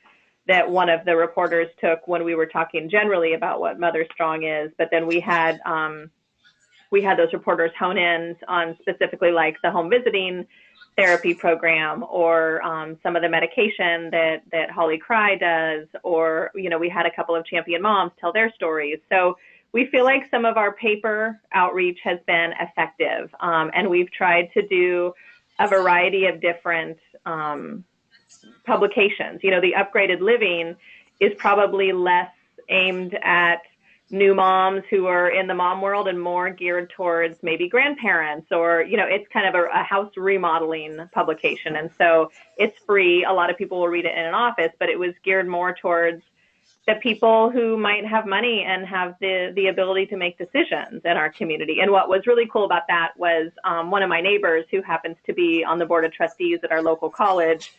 one of the reporters took when we were talking generally about what Mother Strong is, but then we had those reporters hone in on specifically like the home visiting therapy program, or some of the medication that Holly Cry does, or, we had a couple of champion moms tell their stories. So we feel like some of our paper outreach has been effective, and we've tried to do a variety of different publications. The Upgraded Living is probably less aimed at new moms who are in the mom world and more geared towards maybe grandparents, or, it's kind of a house remodeling publication. And so it's free. A lot of people will read it in an office, but it was geared more towards the people who might have money and have the ability to make decisions in our community. And what was really cool about that was one of my neighbors, who happens to be on the board of trustees at our local college,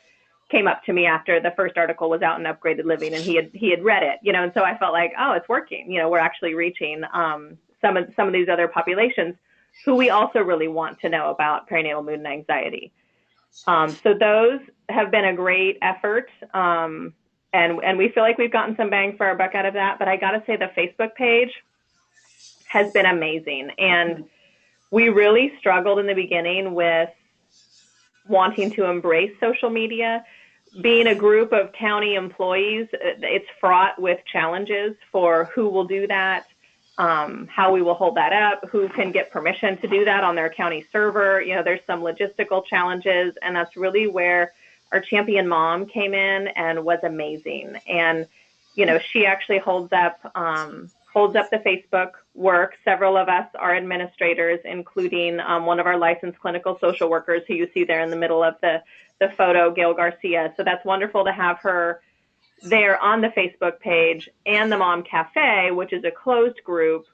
came up to me after the first article was out in Upgraded Living, and he had read it, and so I felt like, oh, it's working. We're actually reaching some of these other populations who we also really want to know about perinatal mood and anxiety. So those have been a great effort, and we feel like we've gotten some bang for our buck out of that. But I got to say, the Facebook page has been amazing, and we really struggled in the beginning with wanting to embrace social media. Being a group of county employees, it's fraught with challenges for who will do that, how we will hold that up, who can get permission to do that on their county server. There's some logistical challenges, and that's really where our champion mom came in and was amazing. And she actually holds up the Facebook work. Several of us are administrators, including one of our licensed clinical social workers who you see there in the middle of the photo, Gail Garcia. So that's wonderful to have her there on the Facebook page, and the Mom Cafe, which is a closed group,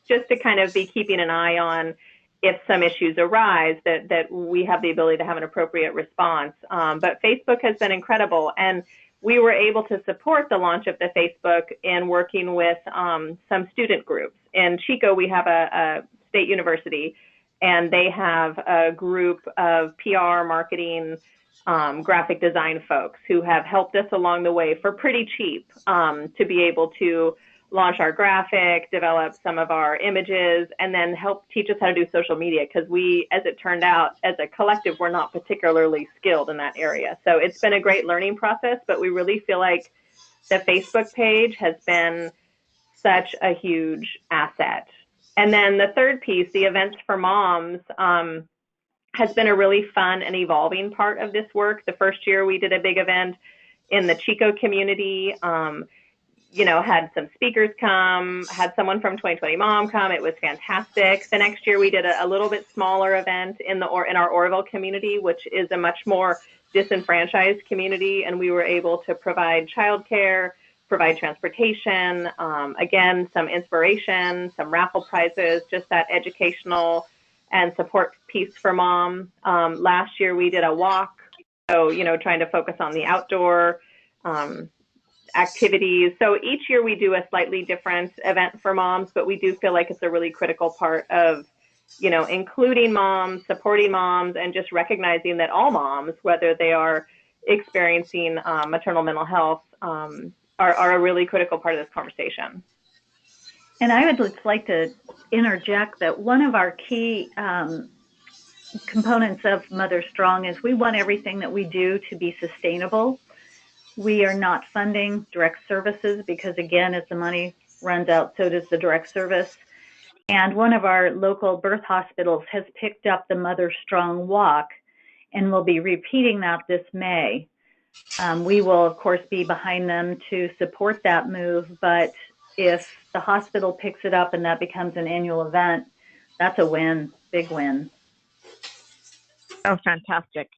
just to kind of be keeping an eye on if some issues arise, that we have the ability to have an appropriate response. But Facebook has been incredible, and we were able to support the launch of the Facebook in working with some student groups. In Chico, we have a state university, and they have a group of PR, marketing, graphic design folks who have helped us along the way for pretty cheap to be able to launch our graphic, develop some of our images, and then help teach us how to do social media, because we, as it turned out, as a collective, we're not particularly skilled in that area. So it's been a great learning process, but we really feel like the Facebook page has been such a huge asset. And then the third piece, the events for moms, has been a really fun and evolving part of this work. The first year we did a big event in the Chico community, had some speakers come, had someone from 2020 Mom come. It was fantastic. The next year we did a little bit smaller event in our Oroville community, which is a much more disenfranchised community, and we were able to provide childcare, provide transportation, again, some inspiration, some raffle prizes, just that educational and support piece for mom. Last year we did a walk, so trying to focus on the outdoor activities. So each year we do a slightly different event for moms, but we do feel like it's a really critical part of including moms, supporting moms, and just recognizing that all moms, whether they are experiencing maternal mental health, are a really critical part of this conversation. And I would just like to interject that one of our key components of Mother Strong is we want everything that we do to be sustainable. We are not funding direct services because, again, as the money runs out, so does the direct service. And one of our local birth hospitals has picked up the Mother Strong Walk and will be repeating that this May. We will, of course, be behind them to support that move, but if the hospital picks it up and that becomes an annual event, that's a win, big win. Oh, fantastic.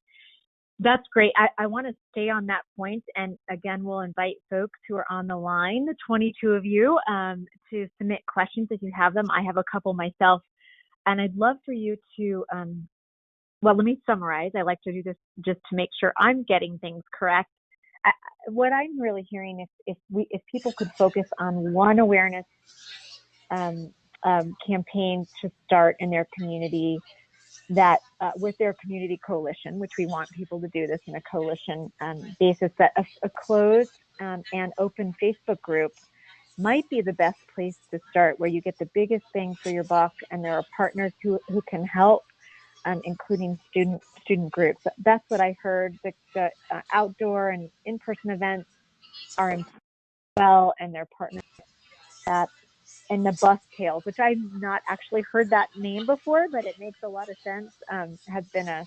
That's great. I want to stay on that point. And again, we'll invite folks who are on the line, the 22 of you, to submit questions if you have them. I have a couple myself. And I'd love for you to, well, let me summarize. I like to do this just to make sure I'm getting things correct. What I'm really hearing is if people could focus on one awareness campaign to start in their community, that with their community coalition, which we want people to do this in a coalition basis, that a closed and open Facebook group might be the best place to start, where you get the biggest bang for your buck, and there are partners who can help, including student groups. That's what I heard. The outdoor and in-person events are important well, and they're partners with that. And the bus tails, which I've not actually heard that name before, but it makes a lot of sense, has been a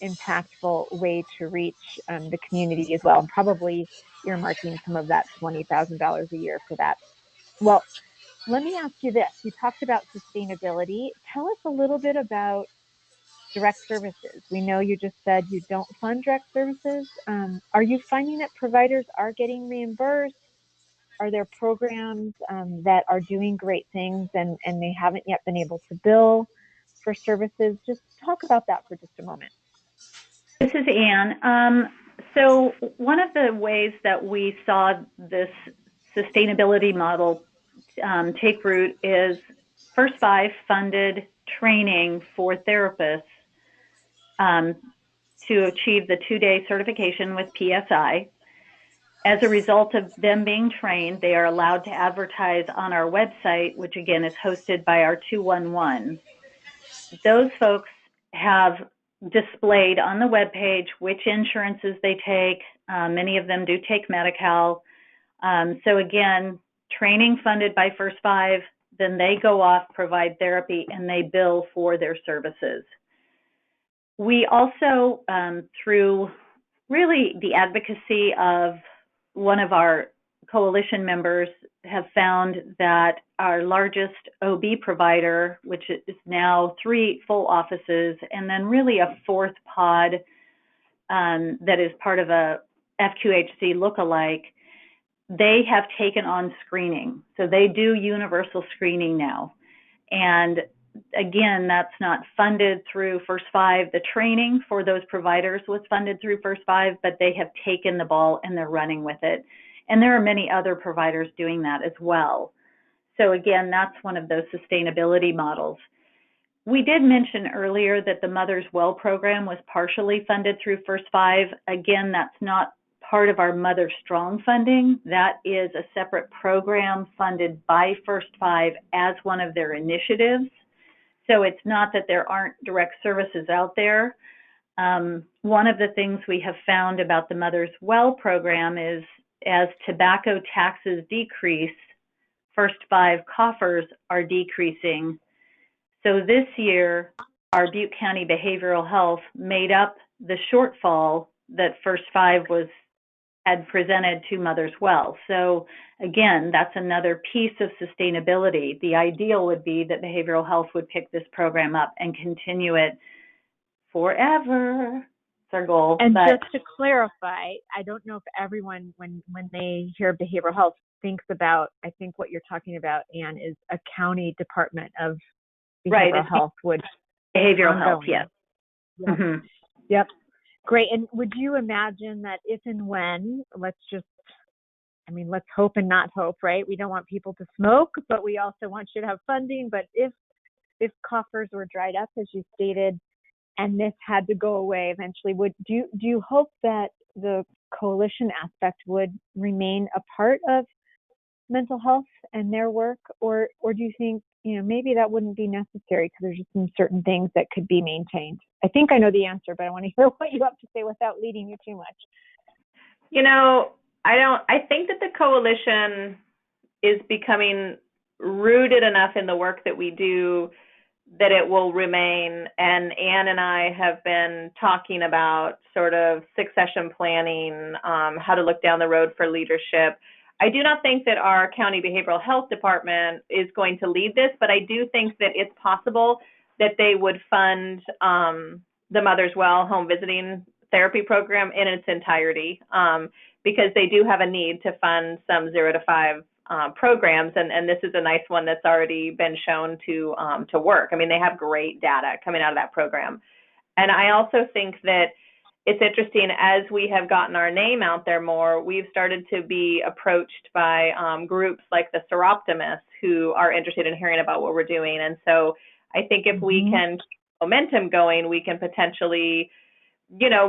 impactful way to reach the community as well, and probably earmarking some of that $20,000 a year for that. Well, let me ask you this. You talked about sustainability. Tell us a little bit about direct services. We know you just said you don't fund direct services. Are you finding that providers are getting reimbursed? Are there programs that are doing great things and they haven't yet been able to bill for services? Just talk about that for just a moment. This is Anne. So one of the ways that we saw this sustainability model take root is First Five funded training for therapists to achieve the 2-day certification with PSI. As a result of them being trained, they are allowed to advertise on our website, which again is hosted by our 211. Those folks have displayed on the webpage which insurances they take. Many of them do take Medi-Cal. So again, training funded by First Five, then they go off, provide therapy, and they bill for their services. We also, through really the advocacy of one of our coalition members have found that our largest OB provider, which is now 3 full offices, and then really a 4th pod that is part of a FQHC lookalike, they have taken on screening. So they do universal screening now. And again, that's not funded through First Five. The training for those providers was funded through First Five, but they have taken the ball and they're running with it. And there are many other providers doing that as well. So again, that's one of those sustainability models. We did mention earlier that the Mother's Well program was partially funded through First Five. Again, that's not part of our Mother Strong funding. That is a separate program funded by First Five as one of their initiatives. So it's not that there aren't direct services out there. One of the things we have found about the Mother's Well program is as tobacco taxes decrease, First Five coffers are decreasing. So this year, our Butte County Behavioral Health made up the shortfall that First Five had presented to Mother's Well. So again, that's another piece of sustainability. The ideal would be that behavioral health would pick this program up and continue it forever. It's our goal. And just to clarify, I don't know if everyone, when they hear behavioral health, thinks about, I think what you're talking about, Anne, is a county department of behavioral health would behavioral health, yes. Yep. Mm-hmm. Yep. Great. And would you imagine that if and when, let's hope and not hope, right? We don't want people to smoke, but we also want you to have funding. But if coffers were dried up, as you stated, and this had to go away eventually, do you hope that the coalition aspect would remain a part of mental health and their work, or do you think maybe that wouldn't be necessary because there's just some certain things that could be maintained? I think I know the answer, but I want to hear what you have to say without leading you too much. I think that the coalition is becoming rooted enough in the work that we do that it will remain. And Anne and I have been talking about sort of succession planning, how to look down the road for leadership. I do not think that our county behavioral health department is going to lead this, but I do think that it's possible that they would fund the Mother's Well home visiting therapy program in its entirety, because they do have a need to fund some 0 to 5 programs, and this is a nice one that's already been shown to work. I mean, they have great data coming out of that program. And I also think that it's interesting, as we have gotten our name out there more, we've started to be approached by groups like the Seroptimists who are interested in hearing about what we're doing. And so I think if we can keep momentum going, we can potentially,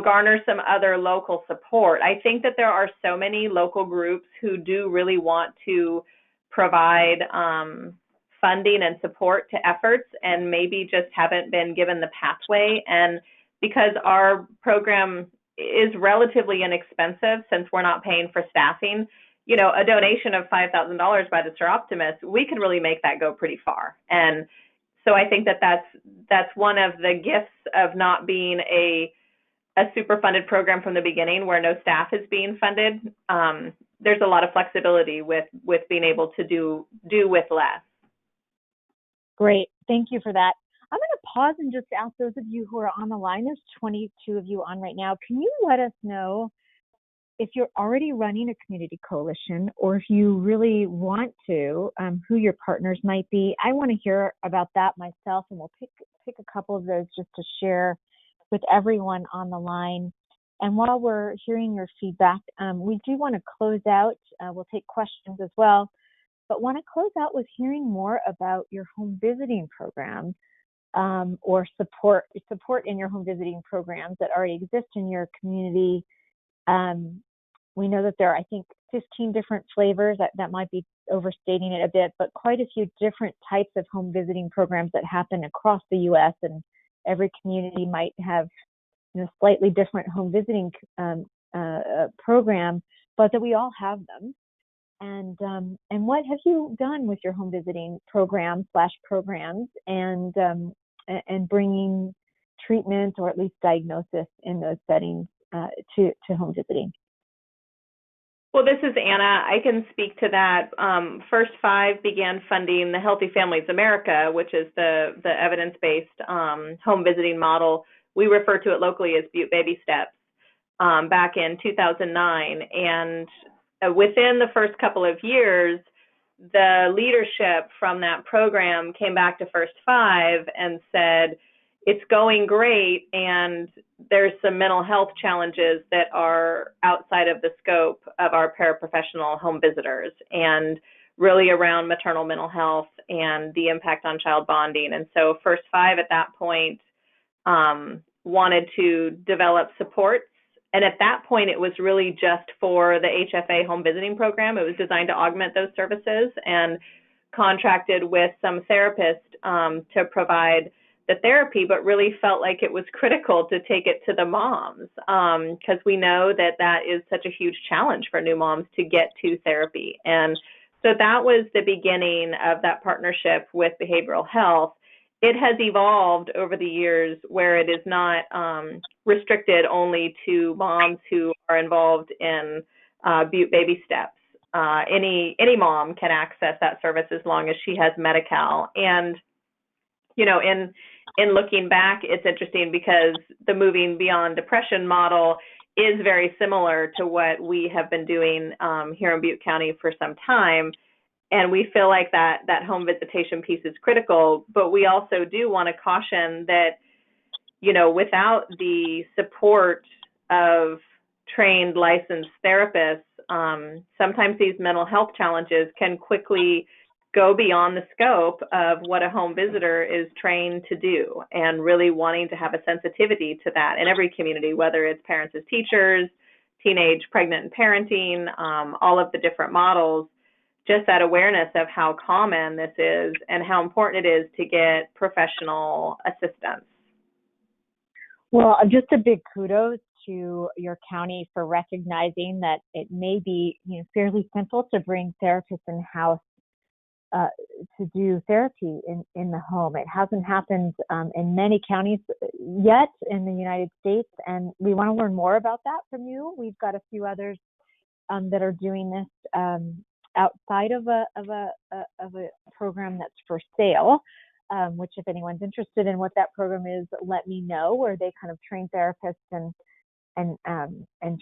garner some other local support. I think that there are so many local groups who do really want to provide funding and support to efforts and maybe just haven't been given the pathway. And because our program is relatively inexpensive, since we're not paying for staffing, a donation of $5,000 by the Seroptimists, we could really make that go pretty far. And so I think that that's one of the gifts of not being a super funded program from the beginning, where no staff is being funded. There's a lot of flexibility with being able to do with less. Great. Thank you for that. I'm going to pause and just ask those of you who are on the line, there's 22 of you on right now, can you let us know if you're already running a community coalition, or if you really want to, who your partners might be? I want to hear about that myself, and we'll pick a couple of those just to share with everyone on the line. And while we're hearing your feedback, we do want to close out. We'll take questions as well, but want to close out with hearing more about your home visiting program, or support in your home visiting programs that already exist in your community. We know that there are, I think, 15 different flavors. That might be overstating it a bit, but quite a few different types of home visiting programs that happen across the U.S. And every community might have slightly different home visiting program, but that we all have them. And what have you done with your home visiting programs and bringing treatment, or at least diagnosis, in those settings to home visiting? Well, this is Anna. I can speak to that. First Five began funding the Healthy Families America, which is the evidence-based home visiting model. We refer to it locally as Butte Baby Steps, back in 2009. And within the first couple of years, the leadership from that program came back to First Five and said, it's going great, and there's some mental health challenges that are outside of the scope of our paraprofessional home visitors, and really around maternal mental health and the impact on child bonding. And so First Five at that point wanted to develop supports. And at that point, it was really just for the HFA home visiting program. It was designed to augment those services, and contracted with some therapists to provide the therapy, but really felt like it was critical to take it to the moms, because we know that that is such a huge challenge for new moms to get to therapy. And so that was the beginning of that partnership with behavioral health. It has evolved over the years where it is not restricted only to moms who are involved in Butte Baby Steps. Any mom can access that service as long as she has Medi-Cal. And you know, in looking back, it's interesting because the Moving Beyond Depression model is very similar to what we have been doing here in Butte County for some time. And we feel like that home visitation piece is critical, but we also do want to caution that, you know, without the support of trained licensed therapists, sometimes these mental health challenges can quickly go beyond the scope of what a home visitor is trained to do, and really wanting to have a sensitivity to that in every community, whether it's parents as teachers, teenage pregnant and parenting, all of the different models, just that awareness of how common this is and how important it is to get professional assistance. Well, just a big kudos to your county for recognizing that it may be, you know, fairly simple to bring therapists in-house to do therapy in the home. It hasn't happened in many counties yet in the United States, and we want to learn more about that from you. We've got a few others that are doing this outside of a program that's for sale. Which, if anyone's interested in what that program is, let me know. Where they kind of train therapists and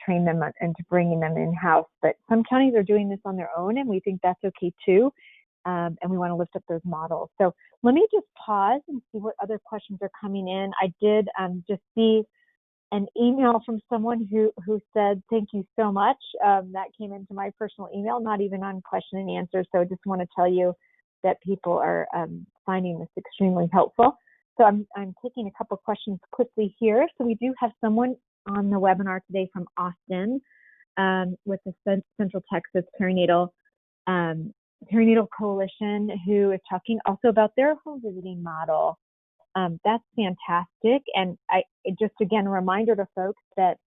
train them into bringing them in-house. But some counties are doing this on their own, and we think that's okay too. And we want to lift up those models. So let me just pause and see what other questions are coming in. I did just see an email from someone who said, thank you so much. That came into my personal email, not even on question and answer. So I just want to tell you that people are finding this extremely helpful. So I'm taking a couple questions quickly here. So we do have someone on the webinar today from Austin with the Central Texas Perinatal Coalition, who is talking also about their home visiting model. That's fantastic. And just again, a reminder to folks that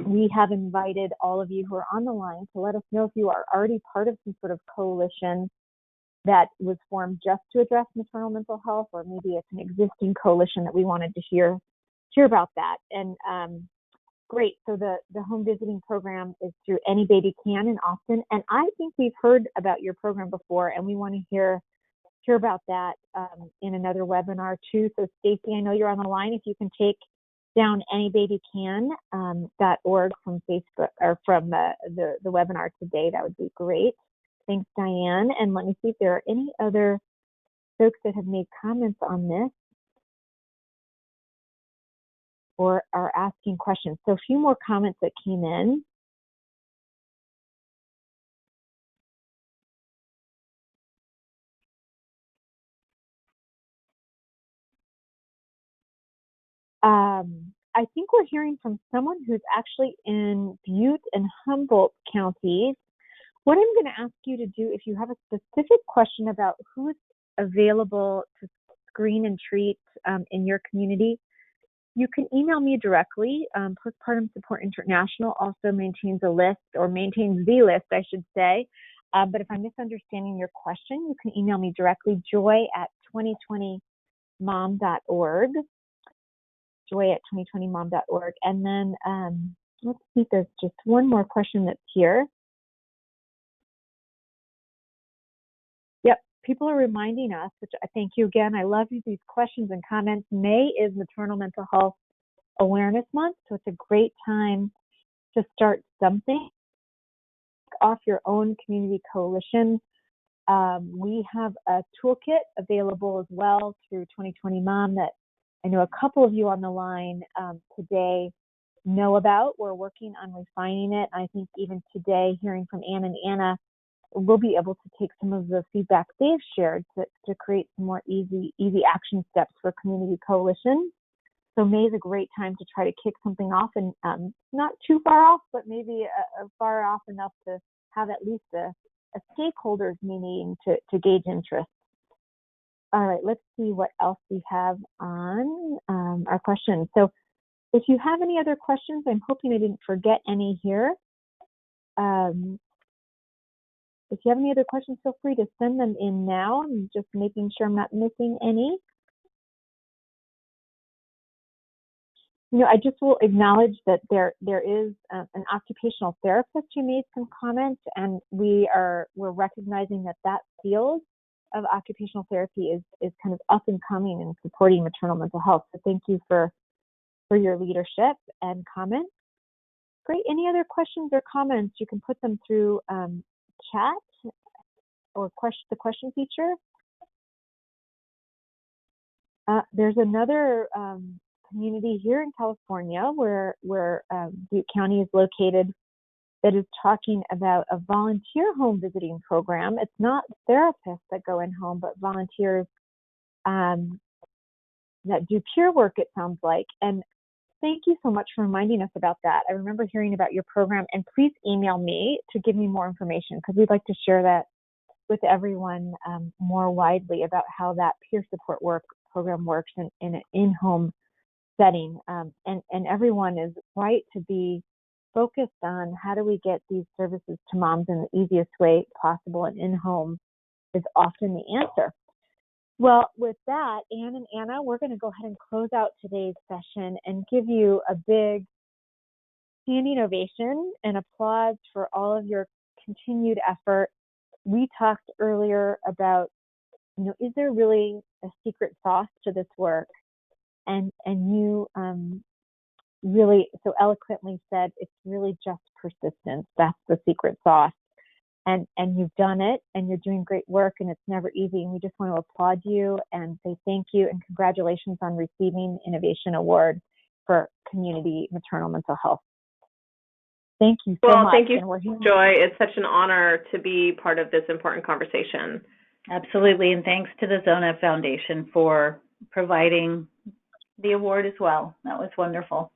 we have invited all of you who are on the line to let us know if you are already part of some sort of coalition that was formed just to address maternal mental health, or maybe it's an existing coalition that we wanted to hear about that. And great. So the home visiting program is through Any Baby Can in Austin. And I think we've heard about your program before, and we want to hear about that in another webinar too. So Stacy, I know you're on the line. If you can take down anybabycan.org from Facebook or from the webinar today, that would be great. Thanks, Diane. And let me see if there are any other folks that have made comments on this or are asking questions. So a few more comments that came in. I think we're hearing from someone who's actually in Butte and Humboldt counties. What I'm going to ask you to do, if you have a specific question about who's available to screen and treat in your community, you can email me directly. Postpartum Support International also maintains a list, or maintains the list, I should say. But if I'm misunderstanding your question, you can email me directly, joy@2020mom.org. joy@2020mom.org. And then let's see, there's just one more question that's here. people are reminding us, which I thank you again. I love these questions and comments. May is Maternal Mental Health Awareness Month, so it's a great time to start something off your own community coalition. We have a toolkit available as well through 2020 Mom that I know a couple of you on the line today know about. We're working on refining it. I think even today, hearing from Ann and Anna, we'll be able to take some of the feedback they've shared to create some more easy action steps for community coalitions. So May is a great time to try to kick something off, and not too far off, but maybe far off enough to have at least a stakeholders meeting to gauge interest. All right, let's see what else we have on our questions. So if you have any other questions, I'm hoping I didn't forget any here. If you have any other questions, feel free to send them in now. I'm just making sure I'm not missing any. I just will acknowledge that there is an occupational therapist who made some comments, and we're recognizing that field of occupational therapy is kind of up and coming and supporting maternal mental health. So thank you for your leadership and comments. Great. Any other questions or comments? You can put them through chat or the question feature. There's another community here in California where Butte County is located that is talking about a volunteer home visiting program. It's not therapists that go in home, but volunteers that do peer work, it sounds like. And thank you so much for reminding us about that. I remember hearing about your program, and please email me to give me more information, because we'd like to share that with everyone more widely about how that peer support program works in an in-home setting. And everyone is right to be focused on how do we get these services to moms in the easiest way possible, and in-home is often the answer. Well, with that, Ann and Anna, we're going to go ahead and close out today's session and give you a big standing ovation and applause for all of your continued effort. We talked earlier about, is there really a secret sauce to this work? And you really so eloquently said it's really just persistence. That's the secret sauce. And you've done it, and you're doing great work, and it's never easy. And we just want to applaud you and say thank you and congratulations on receiving Innovation Award for Community Maternal Mental Health. Thank you so much. Well, thank you, Joy. It's such an honor to be part of this important conversation. Absolutely, and thanks to the Zona Foundation for providing the award as well. That was wonderful.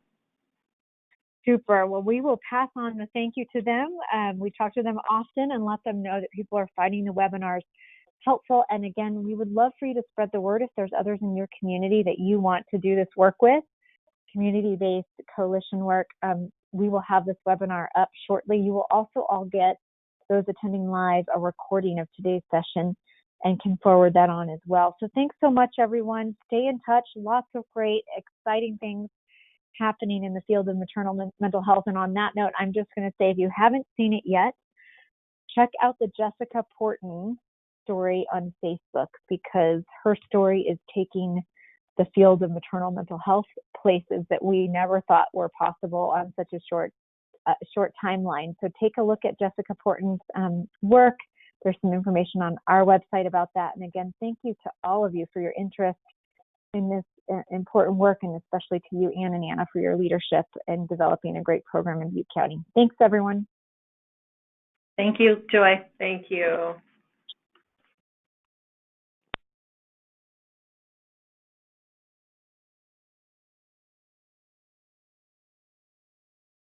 Super. Well, we will pass on the thank you to them. We talk to them often and let them know that people are finding the webinars helpful. And again, we would love for you to spread the word if there's others in your community that you want to do this work with, community-based coalition work. We will have this webinar up shortly. You will also all get, those attending live, a recording of today's session and can forward that on as well. So thanks so much, everyone. Stay in touch. Lots of great, exciting things happening in the field of maternal mental health. And on that note, I'm just going to say, if you haven't seen it yet, check out the Jessica Porton story on Facebook, because her story is taking the field of maternal mental health places that we never thought were possible on such a short timeline. So take a look at Jessica Porton's work. There's some information on our website about that. And again, thank you to all of you for your interest in this important work, and especially to you, Ann and Anna, for your leadership in developing a great program in Butte County. Thanks, everyone. Thank you, Joy. Thank you.